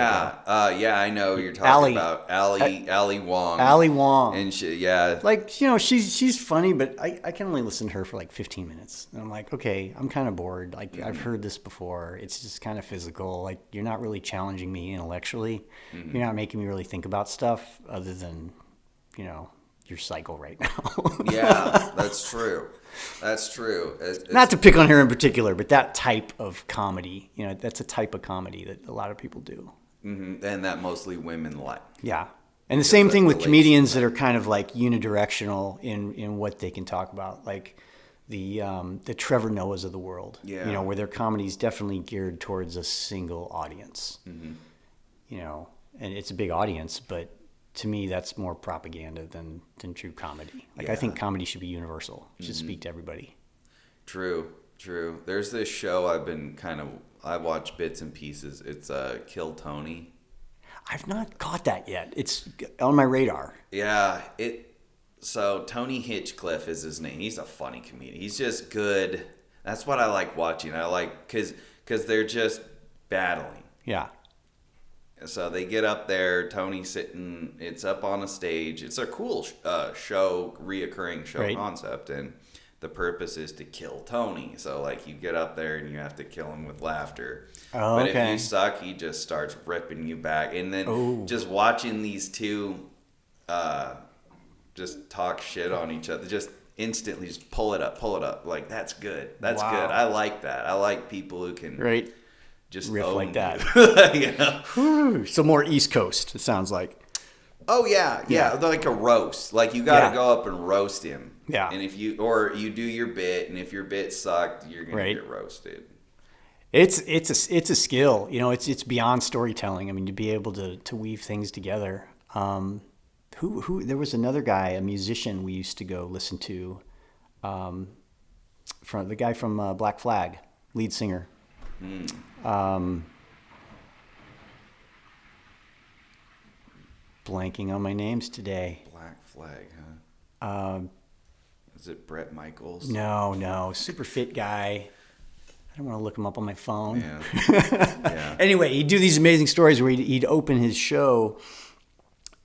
Yeah, I know who you're talking Allie. about. Uh, Ali Wong. Ali Wong. And yeah. Like, she's funny, but I can only listen to her for like 15 minutes. And I'm like, okay, I'm kind of bored. Like, I've heard this before. It's just kind of physical. Like, you're not really challenging me intellectually. You're not making me really think about stuff other than, your cycle right now. Yeah, that's true. That's true. Not to pick on her in particular, but that type of comedy, that's a type of comedy that a lot of people do. and that mostly women like. Yeah. And the Because same that thing with relates to comedians that are kind of like unidirectional in what they can talk about, like the Trevor Noahs of the world. Yeah. Where their comedy is definitely geared towards a single audience. And it's a big audience, but to me that's more propaganda than true comedy. Like, I think Yeah. comedy should be universal. It should speak to everybody. True, true. There's this show I watch bits and pieces. It's Kill Tony. I've not caught that yet. It's on my radar. Yeah, so Tony Hitchcliffe is his name. He's a funny comedian. He's just good. That's what I like watching. I like cuz they're just battling. Yeah. So they get up there, Tony's sitting, it's up on a stage. It's a cool show, reoccurring show Right. concept, and the purpose is to kill Tony. So, like, you get up there and you have to kill him with laughter. Oh, But if okay. you suck, he just starts ripping you back. And then Oh. just watching these two just talk shit on each other, just instantly just pull it up. Like, that's good. That's Wow. good. I like that. I like people who can Right. just Riff own like that. you. You know? So more East Coast, it sounds like. Oh yeah, Yeah. like a roast. Like, you got to Yeah. go up and roast him. Yeah. And if you do your bit, and if your bit sucked, you're gonna Right. get roasted. It's a skill. It's beyond storytelling. I mean, to be able to weave things together. Who there was another guy, a musician we used to go listen to, from the guy from Black Flag, lead singer. Blanking on my names today. Black Flag, huh? Is it Brett Michaels? No, super fit guy. I don't want to look him up on my phone. Yeah. Yeah. Anyway, he'd do these amazing stories where he'd open his show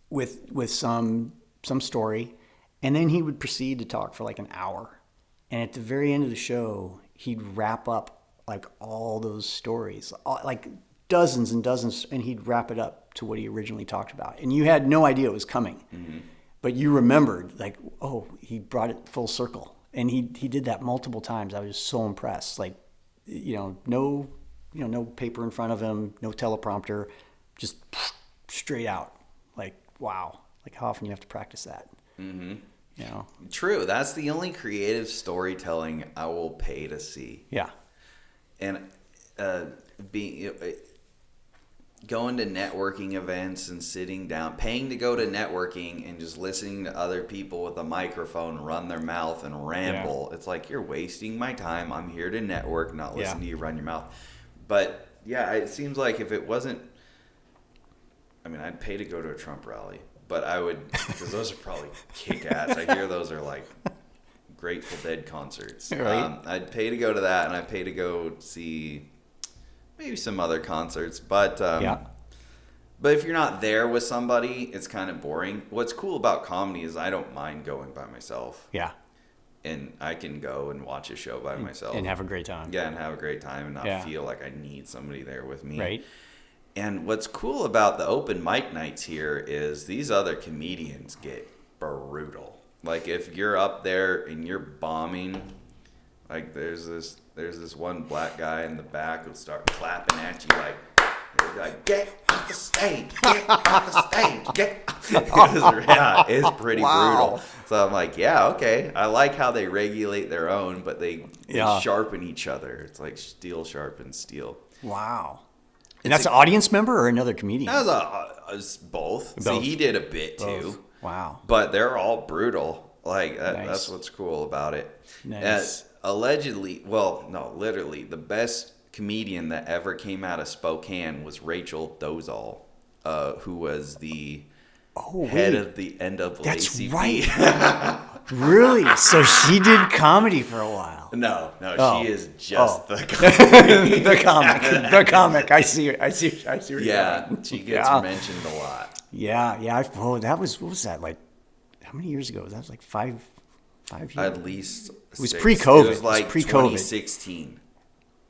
with some story, and then he would proceed to talk for like an hour. And at the very end of the show, he'd wrap up like all those stories, like dozens and dozens, and he'd wrap it up to what he originally talked about. And you had no idea it was coming, but you remembered, like, oh, he brought it full circle. And he did that multiple times. I was just so impressed. Like, no paper in front of him, no teleprompter, just straight out. Like, wow. Like, how often you have to practice that? True. That's the only creative storytelling I will pay to see. Yeah. And going to networking events and sitting down, paying to go to networking and just listening to other people with a microphone run their mouth and ramble. Yeah. It's like, you're wasting my time. I'm here to network, not listen to you run your mouth. But yeah, it seems like if it wasn't, I mean, I'd pay to go to a Trump rally, but I would, because those are probably kick ass. I hear those are like Grateful Dead concerts. Right. I'd pay to go to that, and I'd pay to go see maybe some other concerts, but Yeah. but if you're not there with somebody, it's kind of boring. What's cool about comedy is I don't mind going by myself. Yeah. And I can go and watch a show by myself. And have a great time. Yeah, and have a great time and not Yeah. feel like I need somebody there with me. Right. And what's cool about the open mic nights here is these other comedians get brutal. Like if you're up there and you're bombing, like there's this one black guy in the back who'll start clapping at you like, get off the stage, get off the stage, yeah, it's pretty brutal. So I'm like, yeah, okay. I like how they regulate their own, but they sharpen each other. It's like steel sharpens steel. Wow. And that's an audience member or another comedian? That was both. See, he did a bit too. Wow. But they're all brutal. Like Nice. That's what's cool about it. Nice. Allegedly, well, no, literally, the best comedian that ever came out of Spokane was Rachel Dolezal, who was the head of the NAACP. That's right. Really? So she did comedy for a while. No, she is just the comic. the comic. I see. Where yeah, you're going. she gets mentioned a lot. Yeah. That was, what was that, like, how many years ago? That was like five years? At least It was 6. pre-COVID. It was like pre-COVID. 2016.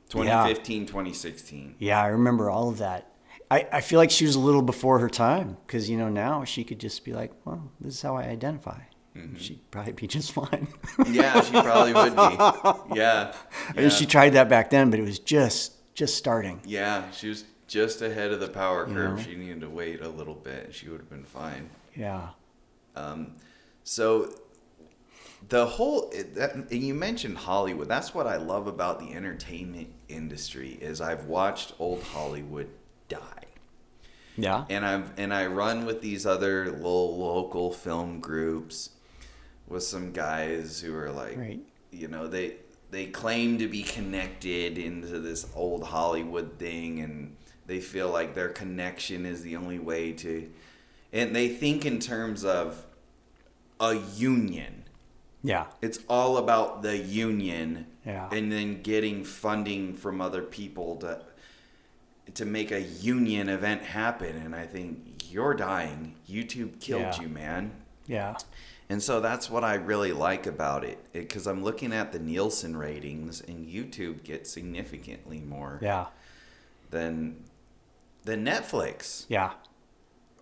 2015, 2016. Yeah, I remember all of that. I feel like she was a little before her time because, now she could just be like, well, this is how I identify. Mm-hmm. She'd probably be just fine. Yeah, she probably would be. Yeah. I mean, she tried that back then, but it was just starting. Yeah, she was just ahead of the power curve. She needed to wait a little bit and she would have been fine. Yeah. So the whole, and you mentioned Hollywood. That's what I love about the entertainment industry is I've watched old Hollywood die. Yeah. And I run with these other little local film groups with some guys who are like, they claim to be connected into this old Hollywood thing, and they feel like their connection is the only way to, and they think in terms of a union. Yeah. It's all about the union. Yeah. And then getting funding from other people to make a union event happen. And I think you're dying. YouTube killed you, man. Yeah. And so that's what I really like about it, because I'm looking at the Nielsen ratings, and YouTube gets significantly more than Netflix. Yeah.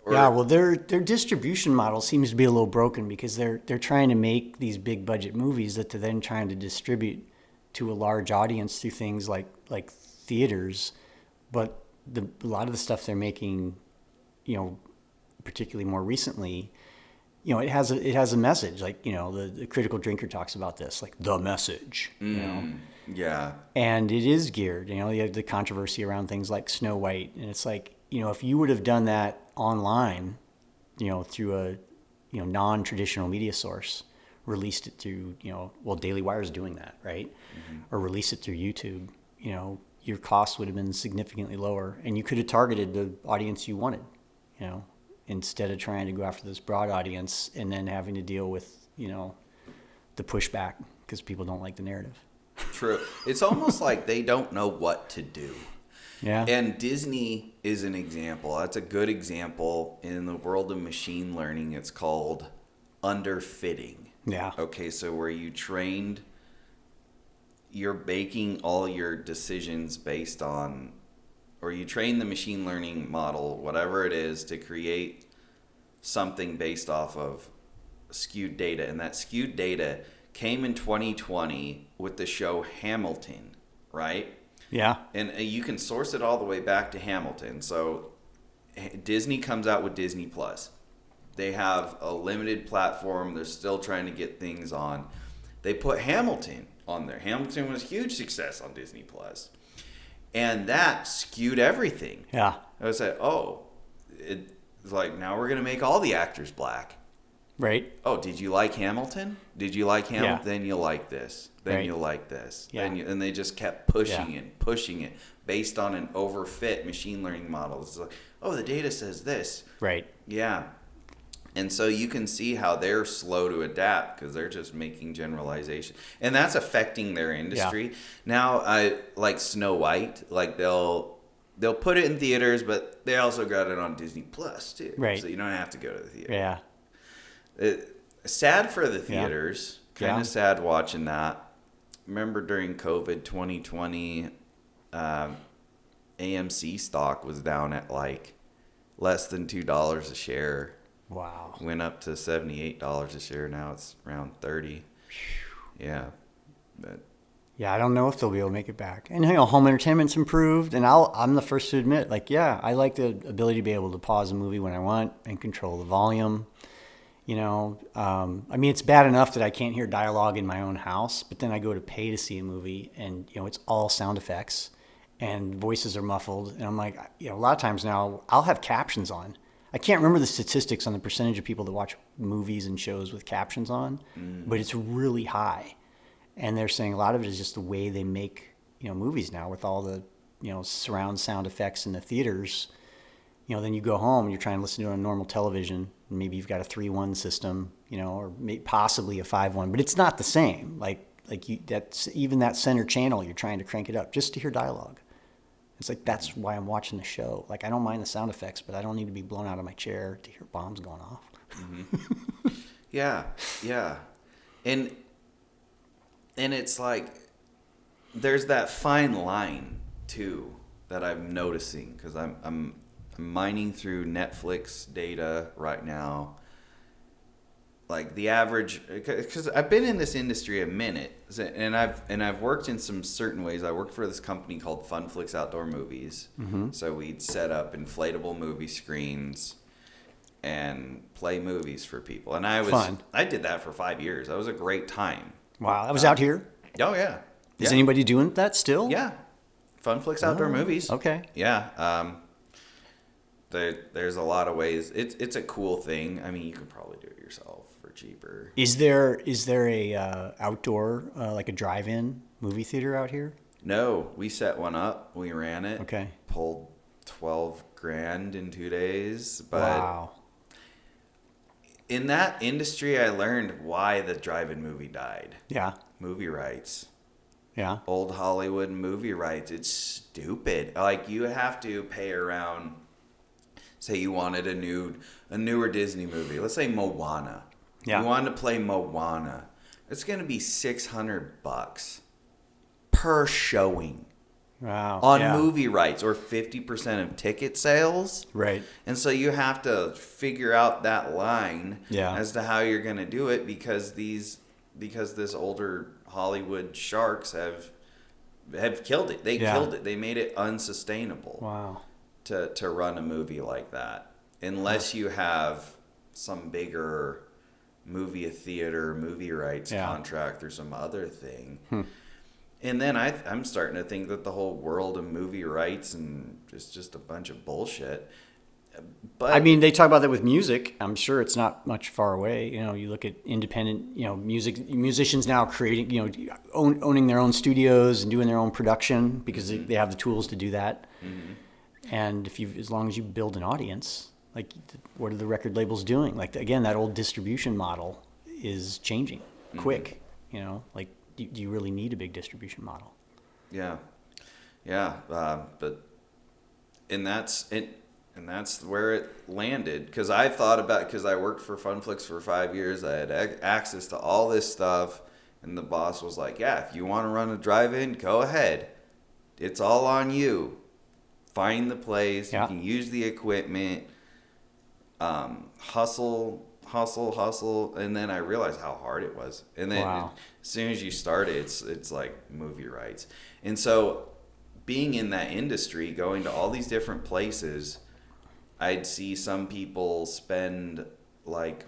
Well, their distribution model seems to be a little broken because they're trying to make these big budget movies that they're then trying to distribute to a large audience through things like theaters, but a lot of the stuff they're making, particularly more recently, it has a message. Like the Critical Drinker talks about this, like the message. Yeah. And it is geared. You have the controversy around things like Snow White, and it's like if you would have done that online, through a non-traditional media source, released it through Daily Wire is doing that, right? Mm-hmm. Or release it through YouTube, your costs would have been significantly lower, and you could have targeted the audience you wanted, instead of trying to go after this broad audience and then having to deal with the pushback because people don't like the narrative. True. It's almost like they don't know what to do. Yeah. And Disney is an example. That's a good example. In the world of machine learning, it's called underfitting. Yeah. Okay, so where you trained, you're making all your decisions based on, or you train the machine learning model, whatever it is, to create something based off of skewed data. And that skewed data came in 2020 with the show Hamilton, right? Yeah. And you can source it all the way back to Hamilton. So Disney comes out with Disney Plus. They have a limited platform. They're still trying to get things on. They put Hamilton on there. Hamilton was a huge success on Disney Plus. And that skewed everything. Yeah. I was like, it's like, now we're going to make all the actors black. Right. Oh, did you like Hamilton? Did you like Hamilton? Yeah. Then you'll like this. Then right. you'll like this. Yeah. And they just kept pushing it based on an overfit machine learning model. It's like, oh, the data says this. Right. Yeah. And so you can see how they're slow to adapt because they're just making generalization. And that's affecting their industry. Yeah. Now, like Snow White, like they'll they'll put it in theaters, but they also got it on Disney Plus too. Right. So you don't have to go to the theater. Yeah. Sad for the theaters. Kind Yeah. of sad watching that. Remember during COVID 2020, AMC stock was down at like less than $2 a share. Wow. Went up to $78 a share. Now it's around 30. Yeah. But Yeah, I don't know if they'll be able to make it back. And home entertainment's improved, and I'm the first to admit, like, yeah, I like the ability to be able to pause a movie when I want and control the volume. I mean, it's bad enough that I can't hear dialogue in my own house, but then I go to pay to see a movie, and it's all sound effects, and voices are muffled, and I'm like, a lot of times now I'll have captions on. I can't remember the statistics on the percentage of people that watch movies and shows with captions on, but it's really high. And they're saying a lot of it is just the way they make, movies now with all the, surround sound effects in the theaters. Then you go home and you're trying to listen to it on normal television. And maybe you've got a 3.1 system, or possibly a 5.1, but it's not the same. That's even that center channel, you're trying to crank it up just to hear dialogue. It's like, that's why I'm watching the show. Like, I don't mind the sound effects, but I don't need to be blown out of my chair to hear bombs going off. Mm-hmm. Yeah. And it's like, there's that fine line too that I'm noticing, because I'm mining through Netflix data right now. Like the average, because I've been in this industry a minute, and I've worked in some certain ways. I worked for this company called Funflix Outdoor Movies. Mm-hmm. So we'd set up inflatable movie screens and play movies for people, and I did that for 5 years. That was a great time. Wow, that was out here? Oh yeah. Is anybody doing that still? Yeah, Funflix Outdoor Movies. Okay. Yeah. There's a lot of ways. It's a cool thing. I mean, you can probably do it yourself for cheaper. Is there a outdoor like a drive-in movie theater out here? No, we set one up. We ran it. Okay. Pulled $12,000 in 2 days. But wow. In that industry, I learned why the drive-in movie died. Yeah. Movie rights. Yeah. Old Hollywood movie rights. It's stupid. Like, you have to pay around. Say you wanted a newer Disney movie. Let's say Moana. Yeah. You wanted to play Moana. It's going to be $600 per showing. Wow. On movie rights, or 50% of ticket sales. Right. And so you have to figure out that line as to how you're going to do it, because this older Hollywood sharks have killed it. They killed it. They made it unsustainable. Wow. To run a movie like that, unless you have some bigger movie rights contract or some other thing. And then I'm starting to think that the whole world of movie rights and just a bunch of bullshit. But I mean, they talk about that with music. I'm sure it's not much far away. You look at independent, musicians now creating, owning their own studios and doing their own production because they have the tools to do that. Mm-hmm. And as long as you build an audience, like, what are the record labels doing? Like, again, that old distribution model is changing quick. Like, do you really need a big distribution model? Yeah. But and that's it. And that's where it landed, because I worked for Funflix for 5 years. I had access to all this stuff, and the boss was like, "Yeah, if you want to run a drive-in, go ahead. It's all on you. Find the place. You can use the equipment. Hustle." And then I realized how hard it was. And then as soon as you start it, it's like movie rights. And so, being in that industry, going to all these different places, I'd see some people spend like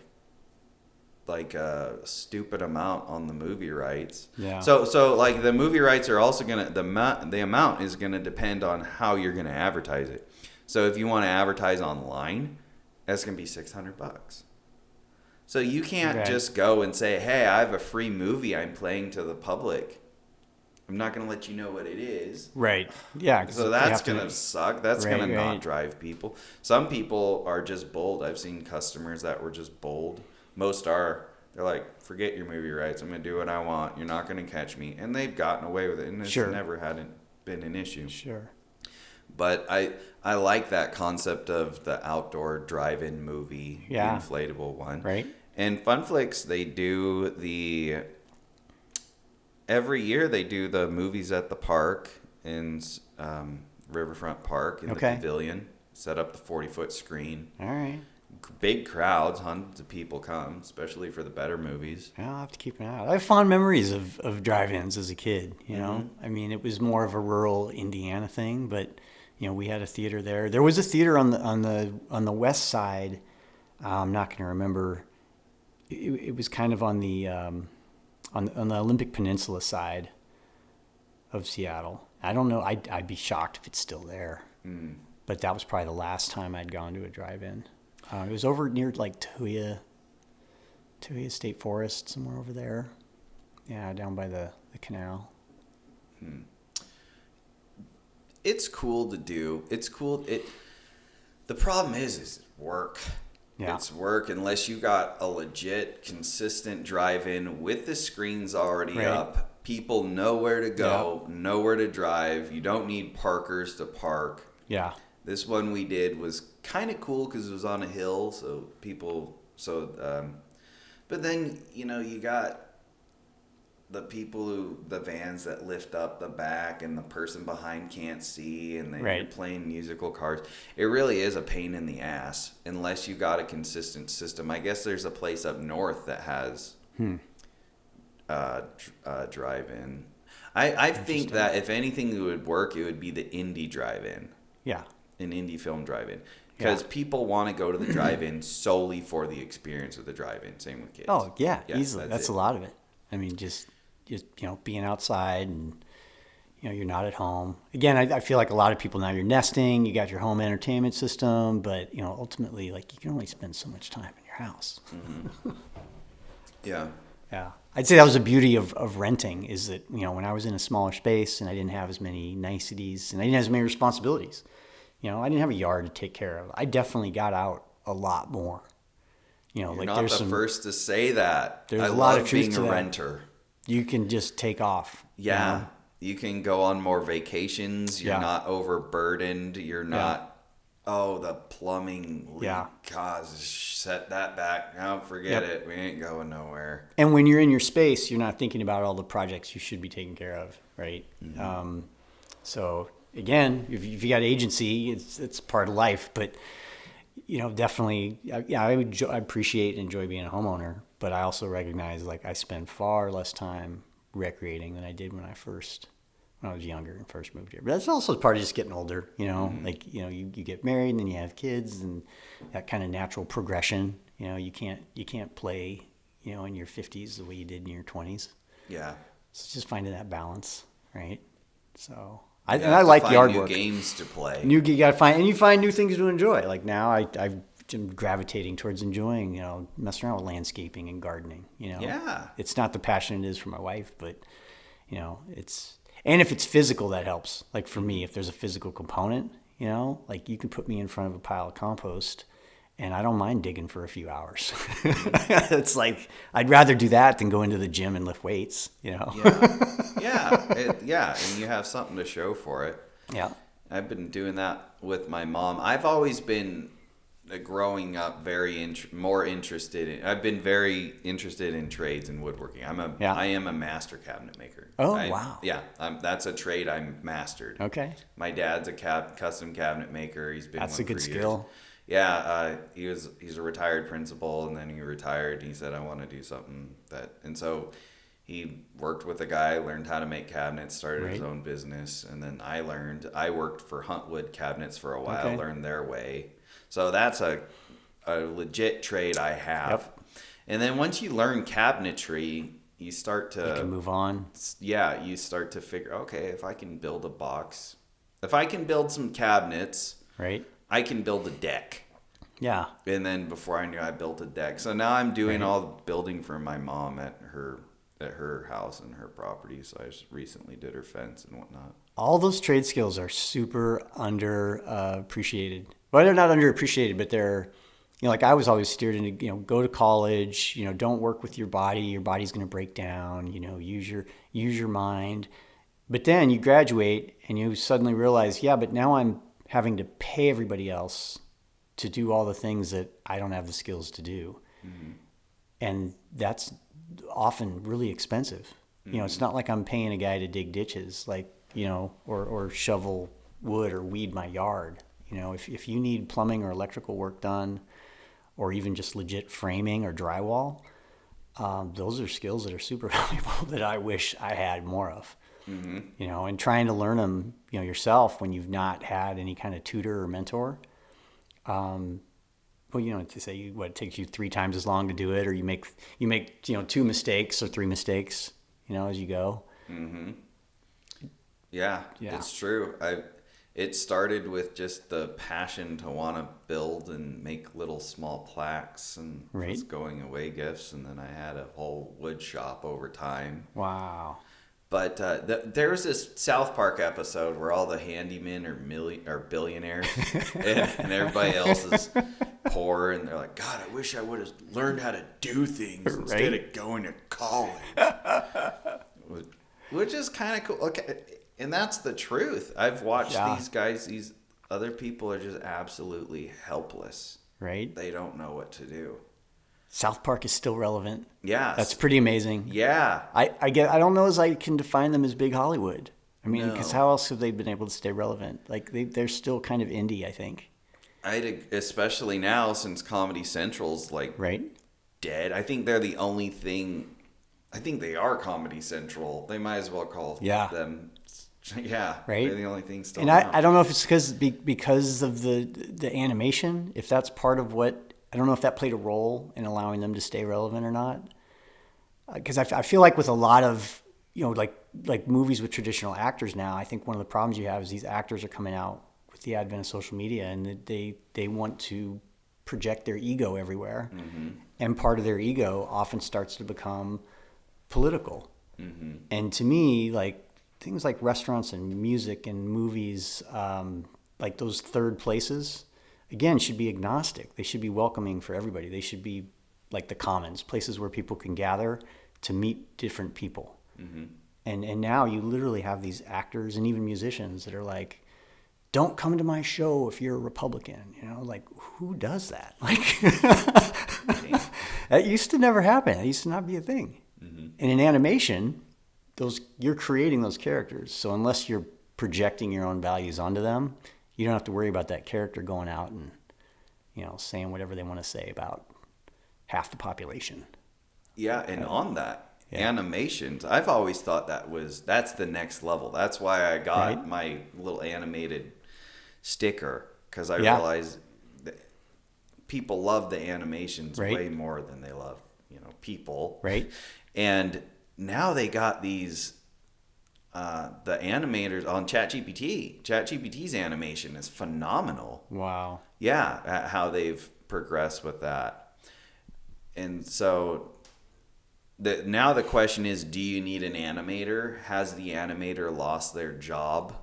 a stupid amount on the movie rights. Yeah. So like the movie rights are also the amount is gonna depend on how you're gonna advertise it. So if you want to advertise online, that's gonna be $600. So you can't just go and say, "Hey, I have a free movie I'm playing to the public. I'm not going to let you know what it is." Right. Yeah. So that's going to suck. That's going to not drive people. Some people are just bold. I've seen customers that were just bold. Most are. They're like, "Forget your movie rights. I'm going to do what I want. You're not going to catch me." And they've gotten away with it. And it's never been an issue. Sure. But I like that concept of the outdoor drive-in movie, the Yeah. inflatable one. Right. And Funflix, they do every year they do the movies at the park in Riverfront Park in the Okay. pavilion. Set up the 40-foot screen. All right. Big crowds, hundreds of people come, especially for the better movies. I'll have to keep an eye out. I have fond memories of drive-ins as a kid, you know? I mean, it was more of a rural Indiana thing, but, you know, we had a theater there. There was a theater on the west side. I'm not going to remember. It was kind of on the Olympic Peninsula side of Seattle. I don't know. I'd be shocked if it's still there. But that was probably the last time I'd gone to a drive-in. It was over near like Tuia State Forest, somewhere over there. Yeah, down by the canal. It's cool to do. It's cool. The problem is work. Yeah. It's work unless you got a legit, consistent drive-in with the screens already Right. up. People know where to go, know where to drive. You don't need parkers to park. Yeah. This one we did was kind of cool because it was on a hill, but then, you know, you got the vans that lift up the back and the person behind can't see, and then you're playing musical cars. It really is a pain in the ass unless you got a consistent system. I guess there's a place up north that has drive-in. I think that if anything would work, it would be the indie drive-in. Yeah. An indie film drive-in. Because people want to go to the drive-in solely for the experience of the drive-in. Same with kids. Oh, yeah, easily. That's a lot of it. I mean, just you know, being outside and, you know, you're not at home. Again, I feel like a lot of people now, you're nesting, you got your home entertainment system, but, you know, ultimately, like, you can only spend so much time in your house. Yeah. Yeah. I'd say that was the beauty of renting, is that, you know, when I was in a smaller space and I didn't have as many niceties and I didn't have as many responsibilities, you know, I didn't have a yard to take care of. I definitely got out a lot more. You know, You're like not there's the first to say that. There's I a lot love of truth being to a that. renter. You can just take off. Yeah. You know? You can go on more vacations. You're not overburdened. You're not, the plumbing leak causes, set that back. No, forget it. We ain't going nowhere. And when you're in your space, you're not thinking about all the projects you should be taking care of, right? So again, if you got agency, it's part of life. But, you know, definitely, I appreciate and enjoy being a homeowner. But I also recognize, like, I spend far less time recreating than I did when I was younger and first moved here. But that's also part of just getting older, you know, like, you know, you get married and then you have kids, and that kind of natural progression. You know, you can't play, you know, in your 50s the way you did in your 20s. Yeah. So it's just finding that balance, right? So I like yard work. New games to play. You got to find new things to enjoy. Like now I'm gravitating towards enjoying, you know, messing around with landscaping and gardening, you know. Yeah. It's not the passion it is for my wife, but, you know, and if it's physical, that helps. Like for me, if there's a physical component, you know, like you can put me in front of a pile of compost and I don't mind digging for a few hours. It's like, I'd rather do that than go into the gym and lift weights, you know? Yeah. And you have something to show for it. Yeah. I've been doing that with my mom. I've always been growing up I've been very interested in trades and woodworking. I am a master cabinet maker. Oh, wow. Yeah, that's a trade I'm mastered. Okay. My dad's a custom cabinet maker. He's been That's one a good for skill. Years. Yeah, he's a retired principal, and then he retired. And he said, I want to do something and so he worked with a guy, learned how to make cabinets, started his own business, and then I worked for Huntwood Cabinets for a while, learned their way. So that's a legit trade I have. Yep. And then once you learn cabinetry, you can move on. Yeah, you start to figure, okay, if I can build a box, if I can build some cabinets, right, I can build a deck. Yeah. And then before I knew, I built a deck. So now I'm doing all the building for my mom at her house and her property. So I just recently did her fence and whatnot. All those trade skills are super underappreciated. Well, they're not underappreciated, but they're, you know, like I was always steered into, you know, go to college, you know, don't work with your body. Your body's going to break down, you know, use your mind. But then you graduate and you suddenly realize, yeah, but now I'm having to pay everybody else to do all the things that I don't have the skills to do. Mm-hmm. And that's often really expensive. Mm-hmm. It's not like I'm paying a guy to dig ditches, like, or shovel wood or weed my yard. If you need plumbing or electrical work done, or even just legit framing or drywall, those are skills that are super valuable that I wish I had more of. Mm-hmm. And trying to learn them, yourself when you've not had any kind of tutor or mentor. Well, to say it takes you 3 times as long to do it, or you make 2 mistakes or 3 mistakes, as you go. Mm-hmm. Yeah, Yeah. it's true. It started with just the passion to want to build and make little small plaques and Right. just going away gifts, and then I had a whole wood shop over time. Wow. But there was this South Park episode where all the handymen are billionaires, and everybody else is poor, and they're like, God, I wish I would have learned how to do things instead of going to college. Which is kind of cool. Okay, and that's the truth. I've watched these guys, these other people are just absolutely helpless. Right. They don't know what to do. South Park is still relevant. Yeah. That's pretty amazing. Yeah. I don't know as I can define them as big Hollywood. I mean, No. because how else have they been able to stay relevant? Like they're still kind of indie, I think. Especially now since Comedy Central's like Right. dead. I think they're the only thing. I think they are Comedy Central. They might as well call them. Yeah. Right. They're the only thing still. And I don't know if it's because of the animation. If that's part of what, I don't know if that played a role in allowing them to stay relevant or not. Because I feel like with a lot of like movies with traditional actors now, I think one of the problems you have is these actors are coming out with the advent of social media, and they want to project their ego everywhere. Mm-hmm. And part of their ego often starts to become political. Mm-hmm. And to me, like things like restaurants and music and movies, like those third places, again, should be agnostic. They should be welcoming for everybody. They should be like the commons, places where people can gather to meet different people. Mm-hmm. And now you literally have these actors and even musicians that are like, don't come to my show if you're a Republican. Like who does that? Like that used to never happen. That used to not be a thing. Mm-hmm. And in animation, you're creating those characters. So unless you're projecting your own values onto them, you don't have to worry about that character going out and, saying whatever they want to say about half the population. Yeah, and on that, animations, I've always thought that's the next level. That's why I got my little animated sticker, because I realized that people love the animations way more than they love, people. Right. And now they got these the animators on ChatGPT. ChatGPT's animation is phenomenal. Wow. Yeah, how they've progressed with that. And so now the question is, do you need an animator? Has the animator lost their job?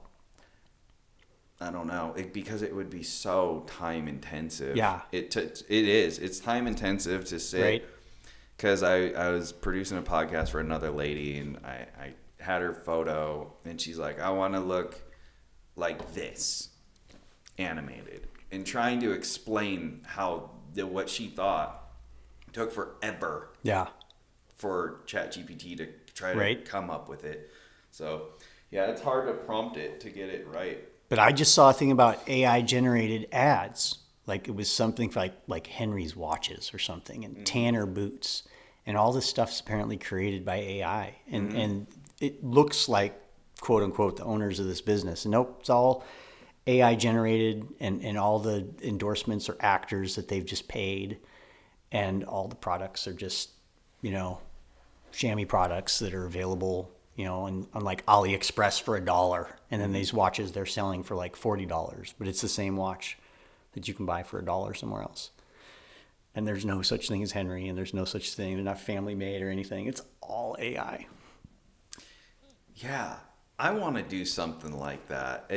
I don't know. Because it would be so time intensive. Yeah. It is. It's time intensive to sit. Right. Because I was producing a podcast for another lady, and I had her photo, and she's like, I want to look like this, animated. And trying to explain what she thought took forever. Yeah. For ChatGPT to try to come up with it. So, yeah, it's hard to prompt it to get it right. But I just saw a thing about AI generated ads. Like it was something like Henry's watches or something, and Tanner boots, and all this stuff's apparently created by AI. And it looks like, quote unquote, the owners of this business. And nope, it's all AI generated, and all the endorsements are actors that they've just paid, and all the products are just, chamois products that are available, on like AliExpress for $1. And then these watches they're selling for like $40, but it's the same watch that you can buy for $1 somewhere else. And there's no such thing as Henry, and there's no such thing. They're not family made or anything. It's all AI. Yeah, I want to do something like that.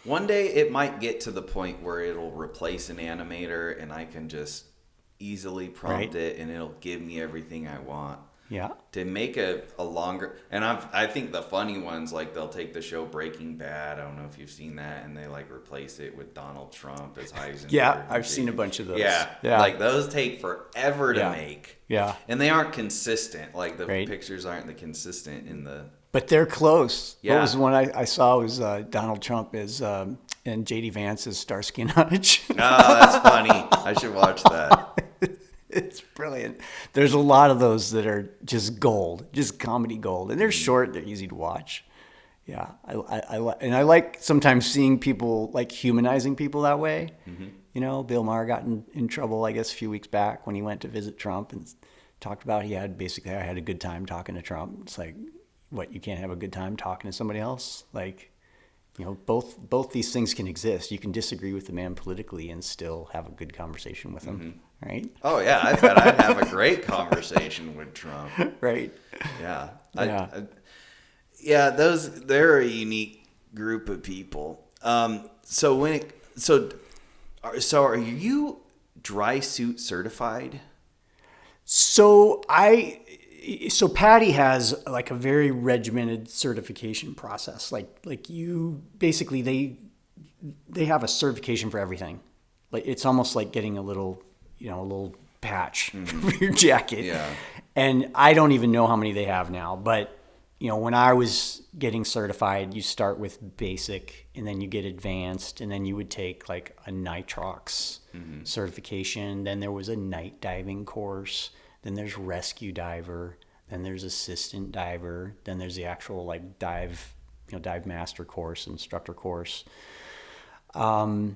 One day it might get to the point where it'll replace an animator, and I can just easily prompt it, and it'll give me everything I want. Yeah. To make a longer, and I think the funny ones, like they'll take the show Breaking Bad. I don't know if you've seen that, and they like replace it with Donald Trump as Heisenberg. Yeah, I've seen a bunch of those. Yeah, like those take forever to make. Yeah, and they aren't consistent. Like the right. pictures aren't the consistent in the. But they're close. Yeah. What was the one I saw was Donald Trump as and J.D. Vance as Starsky and Hutch. Oh, that's funny. I should watch that. It's brilliant. There's a lot of those that are just gold, just comedy gold, and they're short. They're easy to watch. Yeah, I like sometimes seeing people like humanizing people that way. Mm-hmm. You know, Bill Maher got in trouble, I guess, a few weeks back when he went to visit Trump and talked about I had a good time talking to Trump. It's like, what, you can't have a good time talking to somebody else? Like, you know, both these things can exist. You can disagree with the man politically and still have a good conversation with him. Mm-hmm. Right? Oh, yeah. I bet I'd have a great conversation with Trump. Right. Yeah. Yeah. They're a unique group of people. So are you dry suit certified? So Patty has like a very regimented certification process. Like you basically they have a certification for everything. Like it's almost like getting a little patch for your jacket. Yeah. And I don't even know how many they have now, but you know, when I was getting certified, you start with basic and then you get advanced, and then you would take like a nitrox certification. Then there was a night diving course. Then there's rescue diver. Then there's assistant diver. Then there's the actual like dive master course, instructor course. I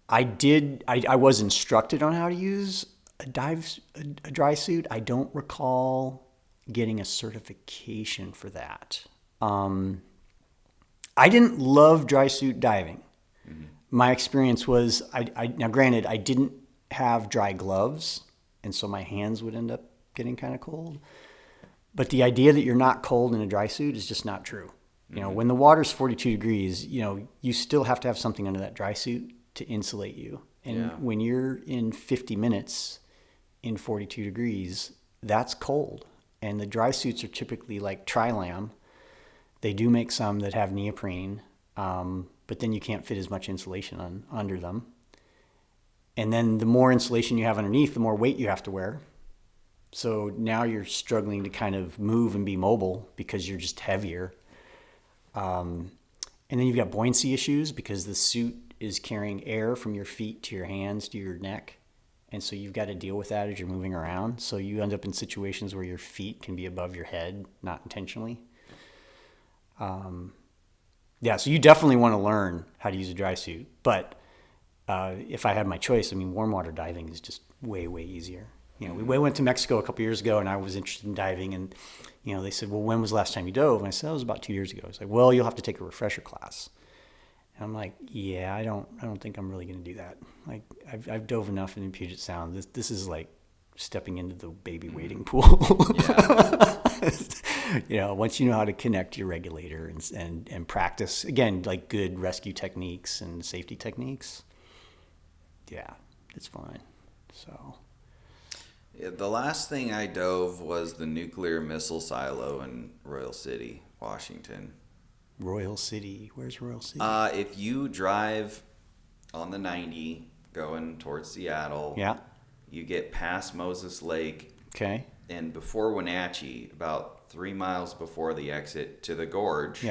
was instructed on how to use a dry suit. I don't recall getting a certification for that. I didn't love dry suit diving. Mm-hmm. My experience was, now granted, I didn't have dry gloves, and so my hands would end up getting kind of cold. But the idea that you're not cold in a dry suit is just not true. Mm-hmm. You know, when the water's 42 degrees, you know, you still have to have something under that dry suit to insulate you. And when you're in 50 minutes in 42 degrees, that's cold. And the dry suits are typically like Tri-Lam. They do make some that have neoprene, but then you can't fit as much insulation under them. And then the more insulation you have underneath, the more weight you have to wear. So now you're struggling to kind of move and be mobile because you're just heavier. And then you've got buoyancy issues because the suit is carrying air from your feet to your hands to your neck. And so you've got to deal with that as you're moving around. So you end up in situations where your feet can be above your head, not intentionally. So you definitely want to learn how to use a dry suit. But if I had my choice, I mean, warm water diving is just way, way easier. You know, we went to Mexico a couple years ago, and I was interested in diving. And, you know, they said, well, when was the last time you dove? And I said, it was about 2 years ago. It's like, well, you'll have to take a refresher class. And I'm like, yeah, I don't think I'm really going to do that. Like, I've dove enough in Puget Sound. This is like stepping into the baby wading pool. You know, once you know how to connect your regulator and practice, again, like good rescue techniques and safety techniques, yeah, it's fine. So. Yeah, the last thing I dove was the nuclear missile silo in Royal City, Washington. Royal City. Where's Royal City? If you drive on the 90 going towards Seattle, you get past Moses Lake. Okay. And before Wenatchee, about 3 miles before the exit to the gorge,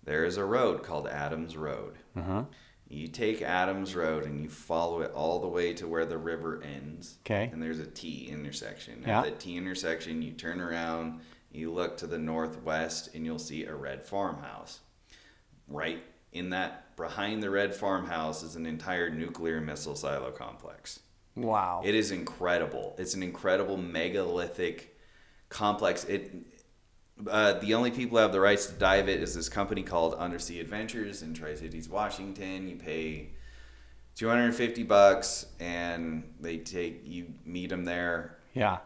there is a road called Adams Road. Uh-huh. You take Adams Road and you follow it all the way to where the river ends. Okay. And there's a T intersection. At that T intersection, you turn around, you look to the northwest, and you'll see a red farmhouse. Right in that, behind the red farmhouse is an entire nuclear missile silo complex. Wow. It is incredible. It's an incredible megalithic complex. The only people who have the rights to dive it is this company called Undersea Adventures in Tri-Cities, Washington. You pay $250 and you meet them there. Yeah.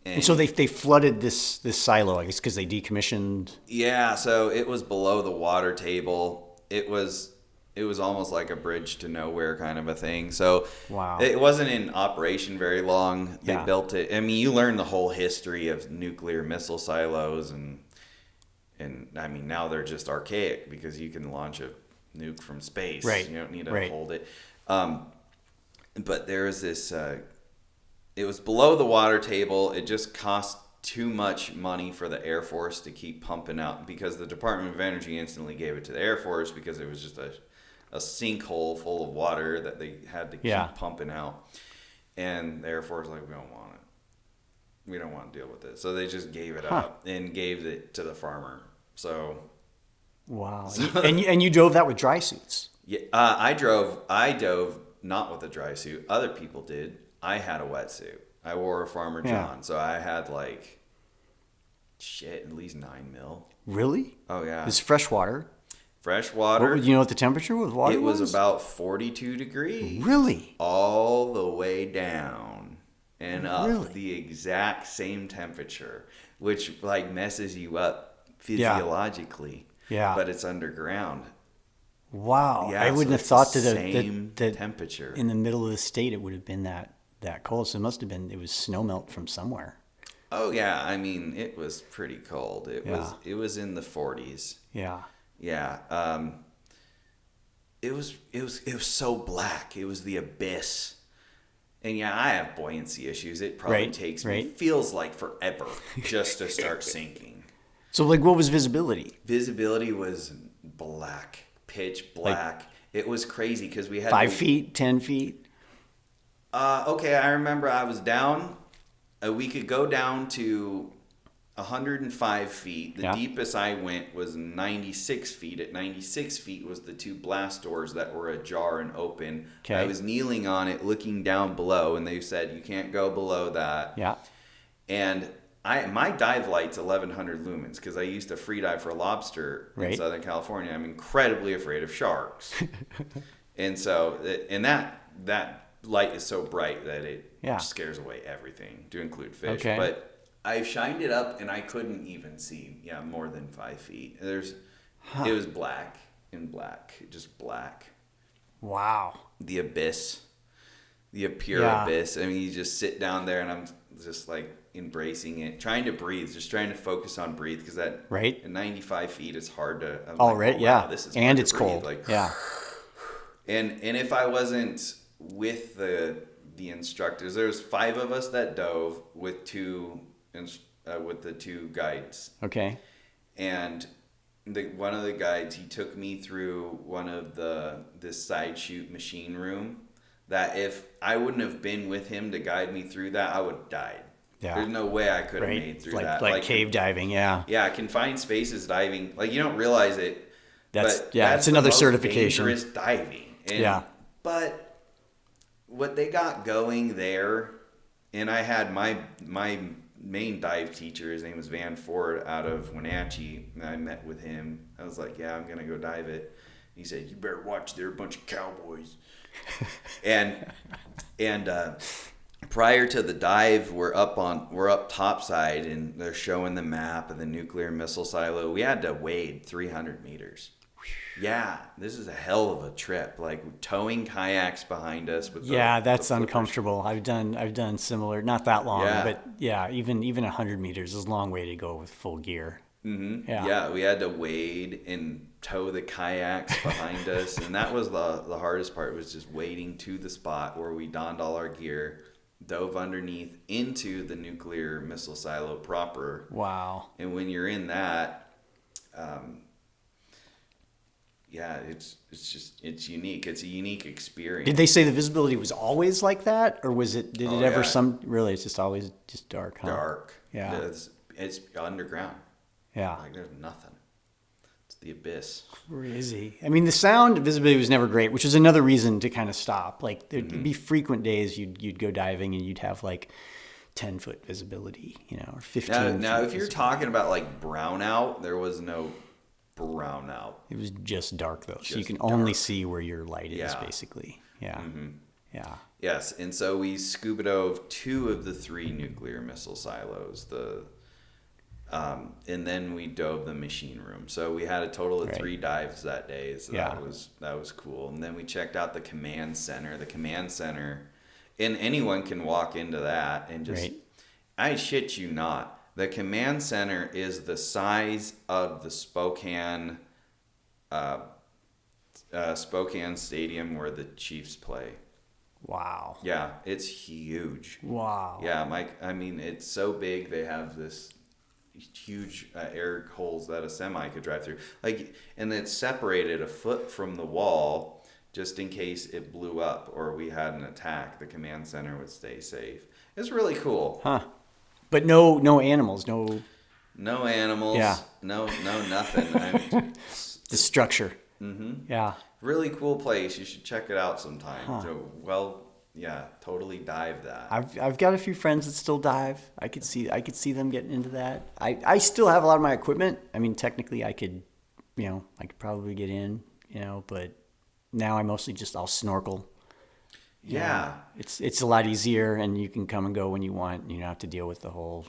And so they flooded this silo, I guess, because they decommissioned. Yeah, so it was below the water table. It was it was almost like a bridge to nowhere kind of a thing. So Wow. it wasn't in operation very long. They Yeah. built it. I mean, you learn the whole history of nuclear missile silos, and I mean, now they're just archaic because you can launch a nuke from space. Right. You don't need to Right. hold it. But there was this. It was below the water table. It just cost too much money for the Air Force to keep pumping out, because the Department of Energy instantly gave it to the Air Force because it was just a sinkhole full of water that they had to keep pumping out. And the Air Force was like, we don't want it. We don't want to deal with it. So they just gave it up and gave it to the farmer. So Wow. And you drove that with dry suits. yeah, I dove not with a dry suit. Other people did. I had a wetsuit. I wore a Farmer John, so I had like at least 9 mil. Really? Oh yeah. It's fresh water. Fresh water. You know what the temperature with water was? It was about 42 degrees. Really? All the way down and up. Really? The exact same temperature, which like messes you up physiologically. Yeah. But it's underground. Wow. Yeah, I wouldn't so have it's thought the that same that temperature. in the middle of the state it would have been that cold. So it was snow melt from somewhere. Oh yeah, I mean it was pretty cold. It was in the 40s. Yeah. Yeah. It was so black. It was the abyss. And yeah, I have buoyancy issues. It probably takes me feels like forever just to start sinking. So like what was visibility? Visibility was black, pitch black. Like, it was crazy because we had 5 feet, 10 feet. Okay, I remember I was down. We could go down to 105 feet. The deepest I went was 96 feet. At 96 feet was the 2 blast doors that were ajar and open. Okay. I was kneeling on it, looking down below, and they said you can't go below that. Yeah. And my dive light's 1,100 lumens because I used to free dive for lobster in Southern California. I'm incredibly afraid of sharks, and so that light is so bright that it scares away everything, to include fish. Okay. But I shined it up and I couldn't even see more than 5 feet. It was black and black, just black. Wow. The abyss, the pure abyss. I mean, you just sit down there and I'm just like embracing it, trying to breathe, just trying to focus on breathe, because at 95 feet it's hard to. Wow, this is and hard it's to breathe. cold. Like, yeah. And if I wasn't with the instructors, there was 5 of us that dove with the 2 guides. Okay. And one of the guides, he took me through one of this side chute machine room that if I wouldn't have been with him to guide me through that, I would have died. Yeah. There's no way I could have made through that. Like cave diving, yeah. Yeah, confined spaces diving. Like, you don't realize it. That's another the most certification. Dangerous diving. But what they got going there, and I had my main dive teacher, his name was Van Ford out of Wenatchee, and I met with him. I was like, I'm going to go dive it. He said, you better watch, they're a bunch of cowboys. and prior to the dive, we're up topside, and they're showing the map of the nuclear missile silo. We had to wade 300 meters. Yeah, this is a hell of a trip. Like towing kayaks behind us with that's uncomfortable. I've done similar, not that long, but even 100 meters is a long way to go with full gear. Mm-hmm. Yeah, we had to wade and tow the kayaks behind us, and that was the hardest part, was just wading to the spot where we donned all our gear, dove underneath into the nuclear missile silo proper. Wow. And when you're in that, it's unique. It's a unique experience. Did they say the visibility was always like that, or was it? Did it ever really? It's just always just dark. Huh? Dark. Yeah. It's underground. Yeah. Like there's nothing. It's the abyss. Crazy. I mean, the sound visibility was never great, which is another reason to kind of stop. Like there'd be frequent days you'd go diving and you'd have like 10-foot visibility, or 15. Now if you're talking about like brownout, there was no brownout. It was just dark though, so you can only see where your light is, basically. Yeah. Mm-hmm. Yeah. Yes, and so we scuba dove 2 of the 3 nuclear missile silos. And then we dove the machine room. So we had a total of 3 dives that day. So that was cool. And then we checked out the command center. The command center, and anyone can walk into that and just, I shit you not, the command center is the size of the Spokane Stadium where the Chiefs play. Wow. Yeah, it's huge. Wow. Yeah, Mike. I mean, it's so big. They have this huge air holes that a semi could drive through. And it's separated a foot from the wall just in case it blew up or we had an attack. The command center would stay safe. It's really cool. Huh. But no animals, no animals. Yeah. No nothing. I mean, the structure. Mm-hmm. Yeah. Really cool place. You should check it out sometime. Huh. So, totally dive that. I've got a few friends that still dive. I could see them getting into that. I still have a lot of my equipment. I mean, technically I could probably get in, but now I mostly I'll snorkel. Yeah. It's a lot easier, and you can come and go when you want. You don't have to deal with the whole,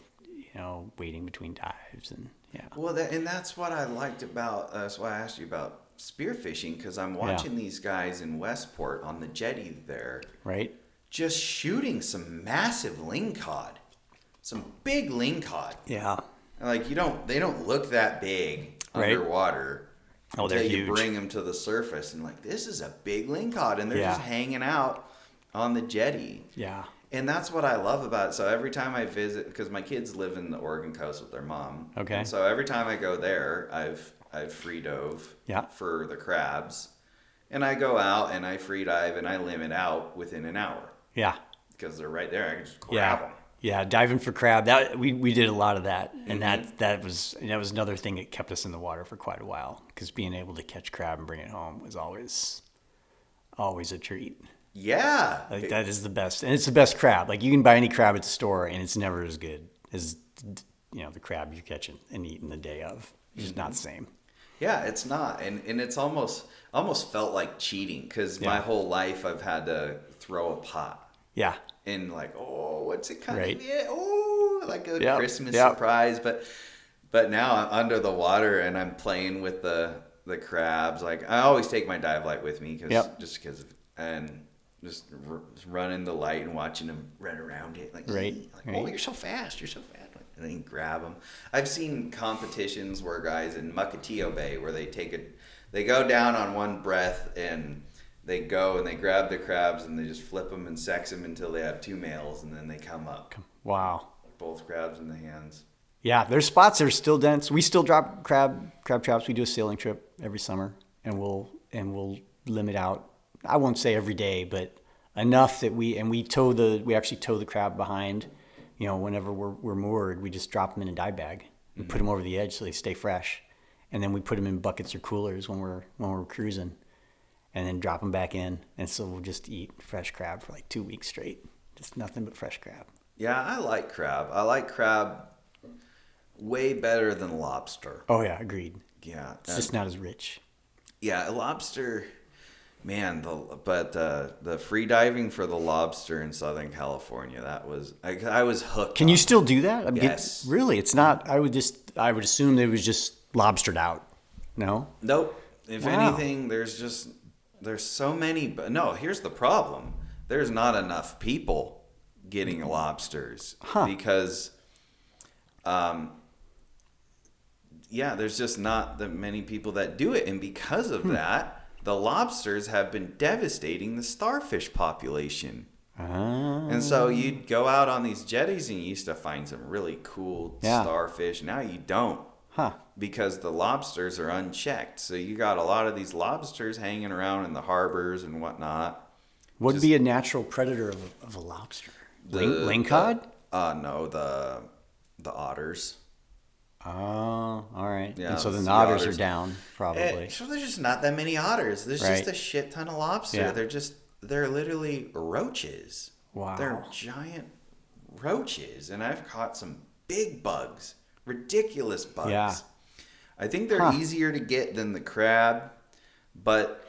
waiting between dives and Well, and that's what I liked about. That's why I asked you about spearfishing, because I'm watching these guys in Westport on the jetty there, right? Just shooting some massive lingcod, some big lingcod. Yeah. Like they don't look that big underwater. Oh, they're until huge. You bring them to the surface and this is a big lingcod, and they're just hanging out on the jetty. Yeah. And that's what I love about it. So every time I visit, because my kids live in the Oregon coast with their mom. Okay. And so every time I go there, I've free dove for the crabs. And I go out and I free dive and I limit out within an hour. Yeah. Because they're right there. I can just grab them. Yeah, diving for crab. That we did a lot of that. And that was another thing that kept us in the water for quite a while, because being able to catch crab and bring it home was always a treat. Yeah. That is the best. And it's the best crab. Like, you can buy any crab at the store and it's never as good as the crab you're catching and eating the day of. It's just not the same. Yeah, it's not. And it's almost felt like cheating, because my whole life I've had to throw a pot. Yeah. And what's it kind of? Yeah, like a Christmas Yep. surprise. But now I'm under the water and I'm playing with the crabs. Like, I always take my dive light with me, just running the light and watching them run around it. Oh, you're so fast. You're so fast. And then you grab them. I've seen competitions where guys in Mukilteo Bay, where they go down on one breath and they go and they grab the crabs and they just flip them and sex them until they have 2 males, and then they come up. Wow. Both crabs in the hands. Yeah, there's spots that are still dense. We still drop crab traps. We do a sailing trip every summer, and we'll limit out. I won't say every day, but enough that we actually tow the crab behind. Whenever we're moored, we just drop them in a dive bag and put them over the edge so they stay fresh, and then we put them in buckets or coolers when we're cruising, and then drop them back in. And so we'll just eat fresh crab for like 2 weeks straight, just nothing but fresh crab. Yeah, I like crab. I like crab way better than lobster. Oh yeah, agreed. Yeah, it's just not as rich. Yeah, lobster. Man, the free diving for the lobster in Southern California, that was I was hooked. Can you still do that? Yes. Really? It's not. I would assume it was just lobstered out. No. Nope. If anything, there's so many. But no, here's the problem. There's not enough people getting lobsters because, there's just not that many people that do it, and because of that. The lobsters have been devastating the starfish population. And so you'd go out on these jetties and you used to find some really cool starfish. Now you don't. Because the lobsters are unchecked. So you got a lot of these lobsters hanging around in the harbors and whatnot. What would be a natural predator of a lobster? Lingcod? No, the otters. Oh, all right. Yeah, and so then the otters are down, probably. So there's just not that many otters. There's just a shit ton of lobster. Yeah. They're literally roaches. Wow. They're giant roaches. And I've caught some big bugs. Ridiculous bugs. Yeah. I think they're easier to get than the crab, but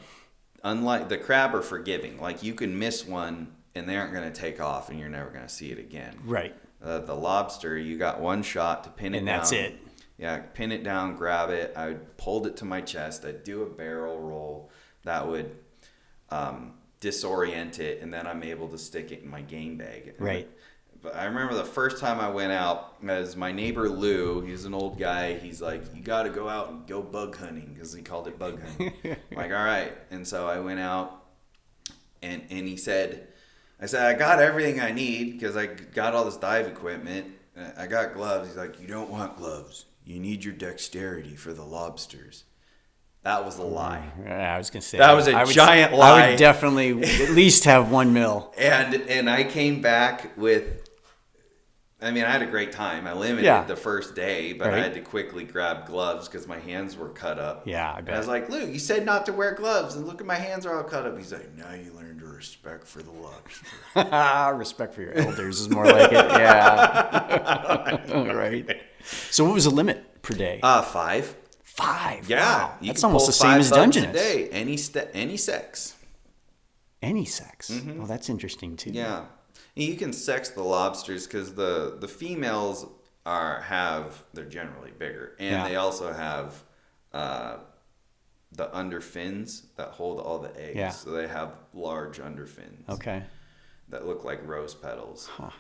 unlike the crab are forgiving. Like, you can miss one and they aren't going to take off and you're never going to see it again. Right. The lobster, you got one shot to pin it down. And that's it. Yeah, pin it down, grab it. I would hold it to my chest. I'd do a barrel roll that would disorient it, and then I'm able to stick it in my game bag. Right. But I remember the first time I went out, as my neighbor Lou, he's an old guy, he's like, you got to go out and go bug hunting, because he called it bug hunting. I'm like, all right. And so I went out, and he said, I got everything I need, because I got all this dive equipment. I got gloves. He's like, you don't want gloves. You need your dexterity for the lobsters. That was a lie. I was going to say. That was a giant lie. I would definitely at least have 1 mil. And I came back with, I mean, I had a great time. I limited the first day, but I had to quickly grab gloves because my hands were cut up. Yeah, I bet. And I was like, Luke, you said not to wear gloves, and look at my hands are all cut up. He's like, now you learn to respect for the lobster. Respect for your elders is more like it. Yeah. Right. So what was the limit per day? 5. 5. Yeah. Wow. That's almost the same as Dungeness. A day. Any sex. Any sex. Mm-hmm. Well, that's interesting too. Yeah. You can sex the lobsters because the females they're generally bigger, and they also have the under fins that hold all the eggs. Yeah. So they have large under fins. Okay. That look like rose petals. Huh.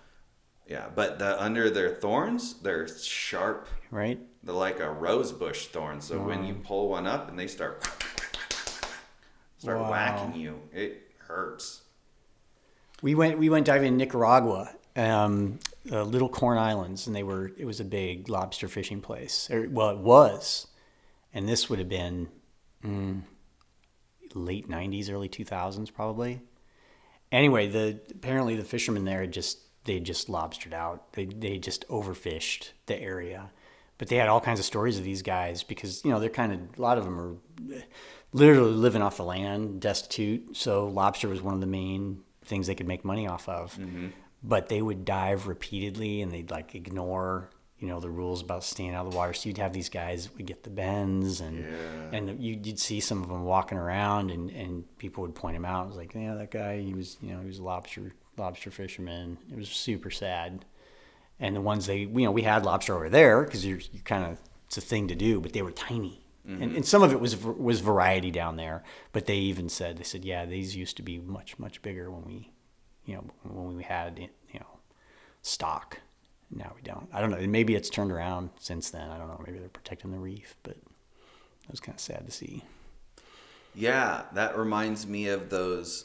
Yeah, but under their thorns, they're sharp. Right. They're like a rose bush thorn. So when you pull one up and they start whacking you, it hurts. We went diving in Nicaragua, Little Corn Islands, and it was a big lobster fishing place. It was, and this would have been late 90s, early 2000s probably. Anyway, apparently the fishermen there they just lobstered out. They just overfished the area. But they had all kinds of stories of these guys because, they're a lot of them are literally living off the land, destitute. So lobster was one of the main things they could make money off of. Mm-hmm. But they would dive repeatedly and they'd ignore, the rules about staying out of the water. So you'd have these guys that would get the bends and you'd see some of them walking around and people would point him out. It was like, yeah, that guy, he was a lobster fisherman. It was super sad. And the ones we had lobster over there because you're it's a thing to do, but they were tiny. Mm-hmm. And some of it was variety down there, but they said, yeah, these used to be much, much bigger when we had, stock. Now we don't. I don't know. Maybe it's turned around since then. I don't know. Maybe they're protecting the reef, but it was kind of sad to see. Yeah, that reminds me of those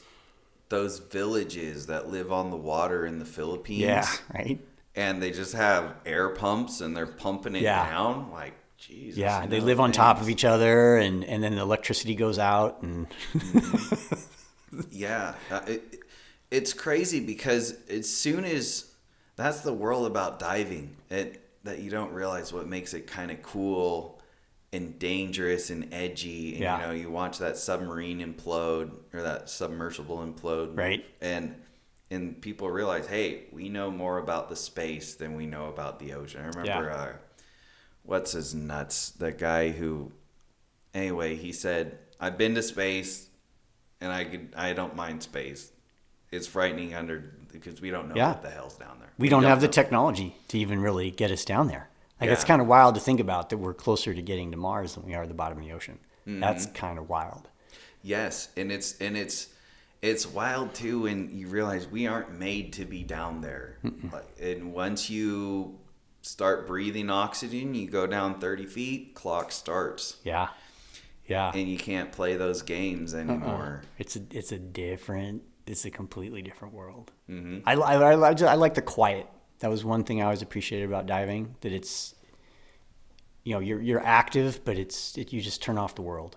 villages that live on the water in the Philippines. Yeah, right. And they just have air pumps and they're pumping it down. Like, Jesus. Yeah, they live on top of each other and then the electricity goes out. And yeah, it's crazy because as soon as that's the world about diving, that you don't realize what makes it kind of cool and dangerous and edgy. And, you watch that submarine implode or that submersible implode. Right. And people realize, hey, we know more about the space than we know about the ocean. I remember, what's his nuts? The guy who, anyway, he said, I've been to space, and I don't mind space. It's frightening because we don't know what the hell's down there. We don't have the technology to even really get us down there. It's kind of wild to think about that we're closer to getting to Mars than we are the bottom of the ocean. Mm-hmm. That's kind of wild. Yes, and it's wild too when you realize we aren't made to be down there. And once you start breathing oxygen, you go down 30 feet, clock starts. Yeah. And you can't play those games anymore. It's a completely different world. Mm-hmm. I like the quiet. That was one thing I always appreciated about diving, that it's, you're active, but you just turn off the world.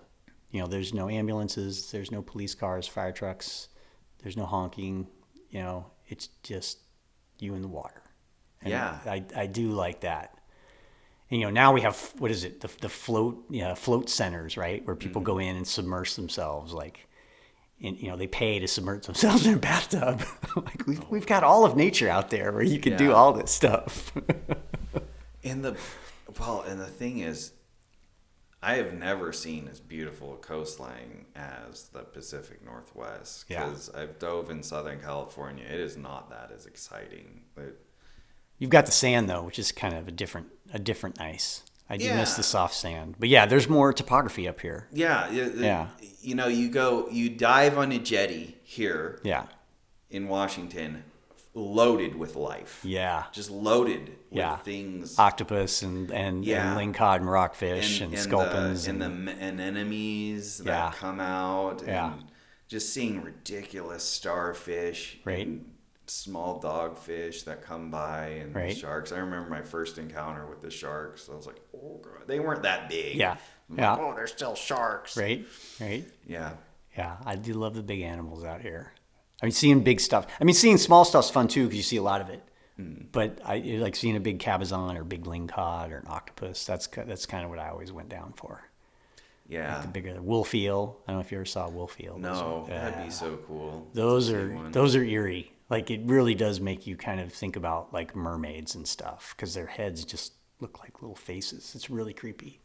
There's no ambulances, there's no police cars, fire trucks, there's no honking, it's just you in the water. And I do like that. And, now we have, what is it? The float centers, right? Where people go in and submerge themselves, and, they pay to submerge themselves in a bathtub. We've got all of nature out there where you can do all this stuff. And the thing is, I have never seen as beautiful a coastline as the Pacific Northwest because I've dove in Southern California. It is not that as exciting. You've got the sand though, which is kind of a different ice. I do miss the soft sand. But yeah, there's more topography up here. Yeah. Yeah. You know, you dive on a jetty here Yeah. in Washington, loaded with life. Yeah. Just loaded with things. Octopus and lingcod and rockfish and sculpins. And anemones that come out. And just seeing ridiculous starfish. Right. And small dogfish that come by and sharks. I remember my first encounter with the sharks. I was like, oh god, they weren't that big. Yeah. Like, oh, they're still sharks. Right. Yeah. Yeah. I do love the big animals out here. I mean, seeing big stuff. I mean, seeing small stuff's fun too because you see a lot of it. But I like seeing a big cabezon or big lingcod or an octopus. That's kind of what I always went down for. Yeah. Like the bigger wolf eel. I don't know if you ever saw a wolf eel. No, that'd be so cool. Those are eerie. Like it really does make you kind of think about like mermaids and stuff because their heads just look like little faces. It's really creepy.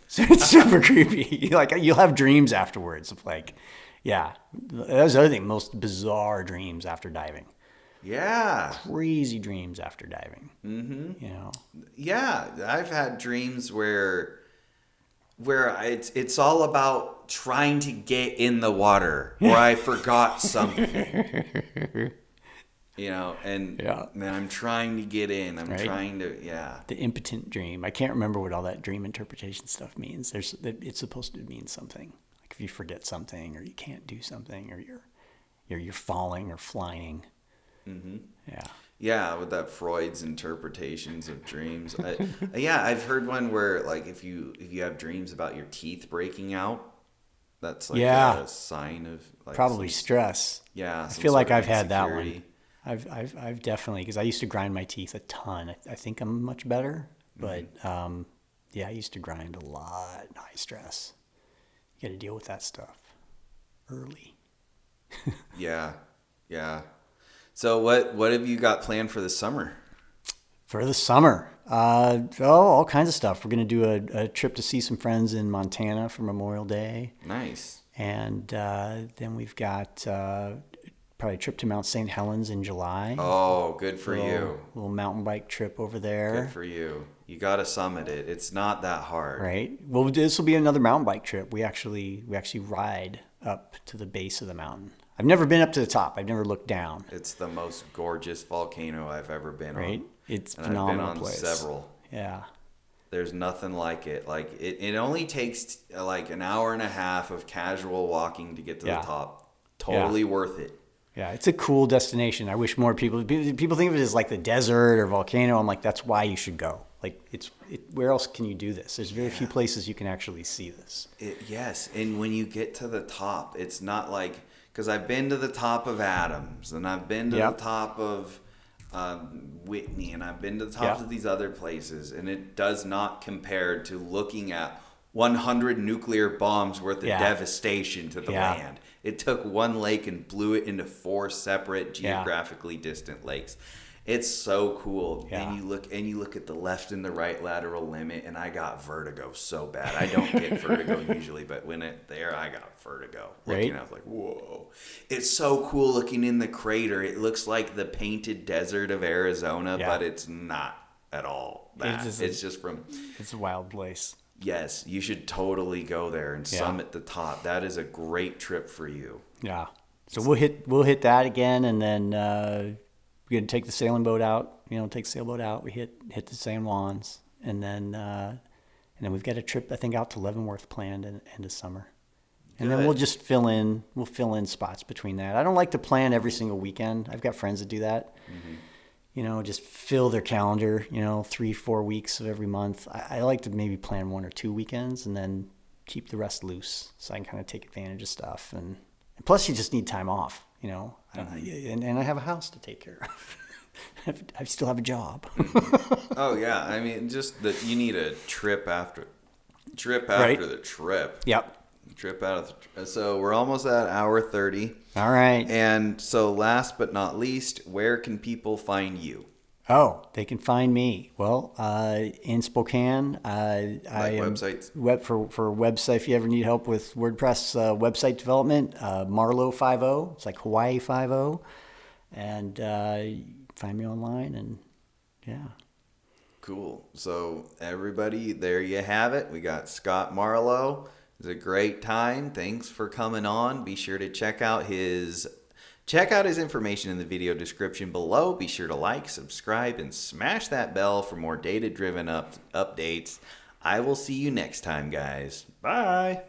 So it's super creepy. Like you'll have dreams afterwards of like, that was the other thing. Most bizarre dreams after diving. Yeah. Crazy dreams after diving. Mm-hmm. You know. Yeah, I've had dreams where it's all about trying to get in the water or I forgot something. You know, and then I'm trying to get in. I'm trying to, The impotent dream. I can't remember what all that dream interpretation stuff means. It's supposed to mean something. Like if you forget something, or you can't do something, or you're falling or flying. Mm-hmm. Yeah. Yeah, with that Freud's interpretations of dreams. I've heard one where like if you have dreams about your teeth breaking out, that's like a sign of like probably stress. Yeah, I feel like I've had that one. I've definitely, because I used to grind my teeth a ton. I think I'm much better, but I used to grind a lot. High stress. You got to deal with that stuff early. Yeah. So what have you got planned for the summer? For the summer, all kinds of stuff. We're going to do a trip to see some friends in Montana for Memorial Day. Nice. And then we've got probably a trip to Mount St. Helens in July. Oh, good for you. A little mountain bike trip over there. Good for you. You got to summit it. It's not that hard. Right. Well, this will be another mountain bike trip. We actually ride up to the base of the mountain. I've never been up to the top. I've never looked down. It's the most gorgeous volcano I've ever been on. Right. It's and phenomenal. I've been on place. Several. Yeah. There's nothing like it. Like it only takes like an hour and a half of casual walking to get to the top. Totally worth it. Yeah, it's a cool destination. I wish more people think of it as like the desert or volcano. I'm like, that's why you should go. Like, where else can you do this? There's very few places you can actually see this. Yes, and when you get to the top, it's not like, because I've been to the top of Adams, and I've been to the top of Whitney, and I've been to the tops of these other places, and it does not compare to looking at 100 nuclear bombs worth of devastation to the land. It took one lake and blew it into 4 separate geographically distant lakes. It's so cool. Yeah. And you look at the left and the right lateral limit, and I got vertigo so bad. I don't get vertigo usually, but when I got vertigo. Looking, I was like, whoa. It's so cool looking in the crater. It looks like the painted desert of Arizona, but it's not at all that. It's a wild place. Yes, you should totally go there and summit the top. That is a great trip for you. Yeah. So we'll hit that again, and then we're gonna take the sailing boat out. Take the sailboat out. We hit the San Juans, and then we've got a trip I think out to Leavenworth planned in end of summer, and then we'll just fill in spots between that. I don't like to plan every single weekend. I've got friends that do that. Mm-hmm. Just fill their calendar, 3-4 weeks of every month. I like to maybe plan 1 or 2 weekends and then keep the rest loose so I can kind of take advantage of stuff. And plus, you just need time off, and I have a house to take care of. I still have a job. Oh, yeah. I mean, just that you need a trip after the trip. Yep. Trip out of so we're almost at hour 30. All right. And so last but not least, where can people find you? Oh, they can find me. Well, in Spokane, websites. For website. If you ever need help with WordPress website development, Marlow 50. It's like Hawaii 50, and find me online. And Cool. So everybody, there you have it. We got Scott Marlow. It was a great time. Thanks for coming on. Be sure to check out his information in the video description below. Be sure to like, subscribe, and smash that bell for more data-driven updates. I will see you next time, guys. Bye.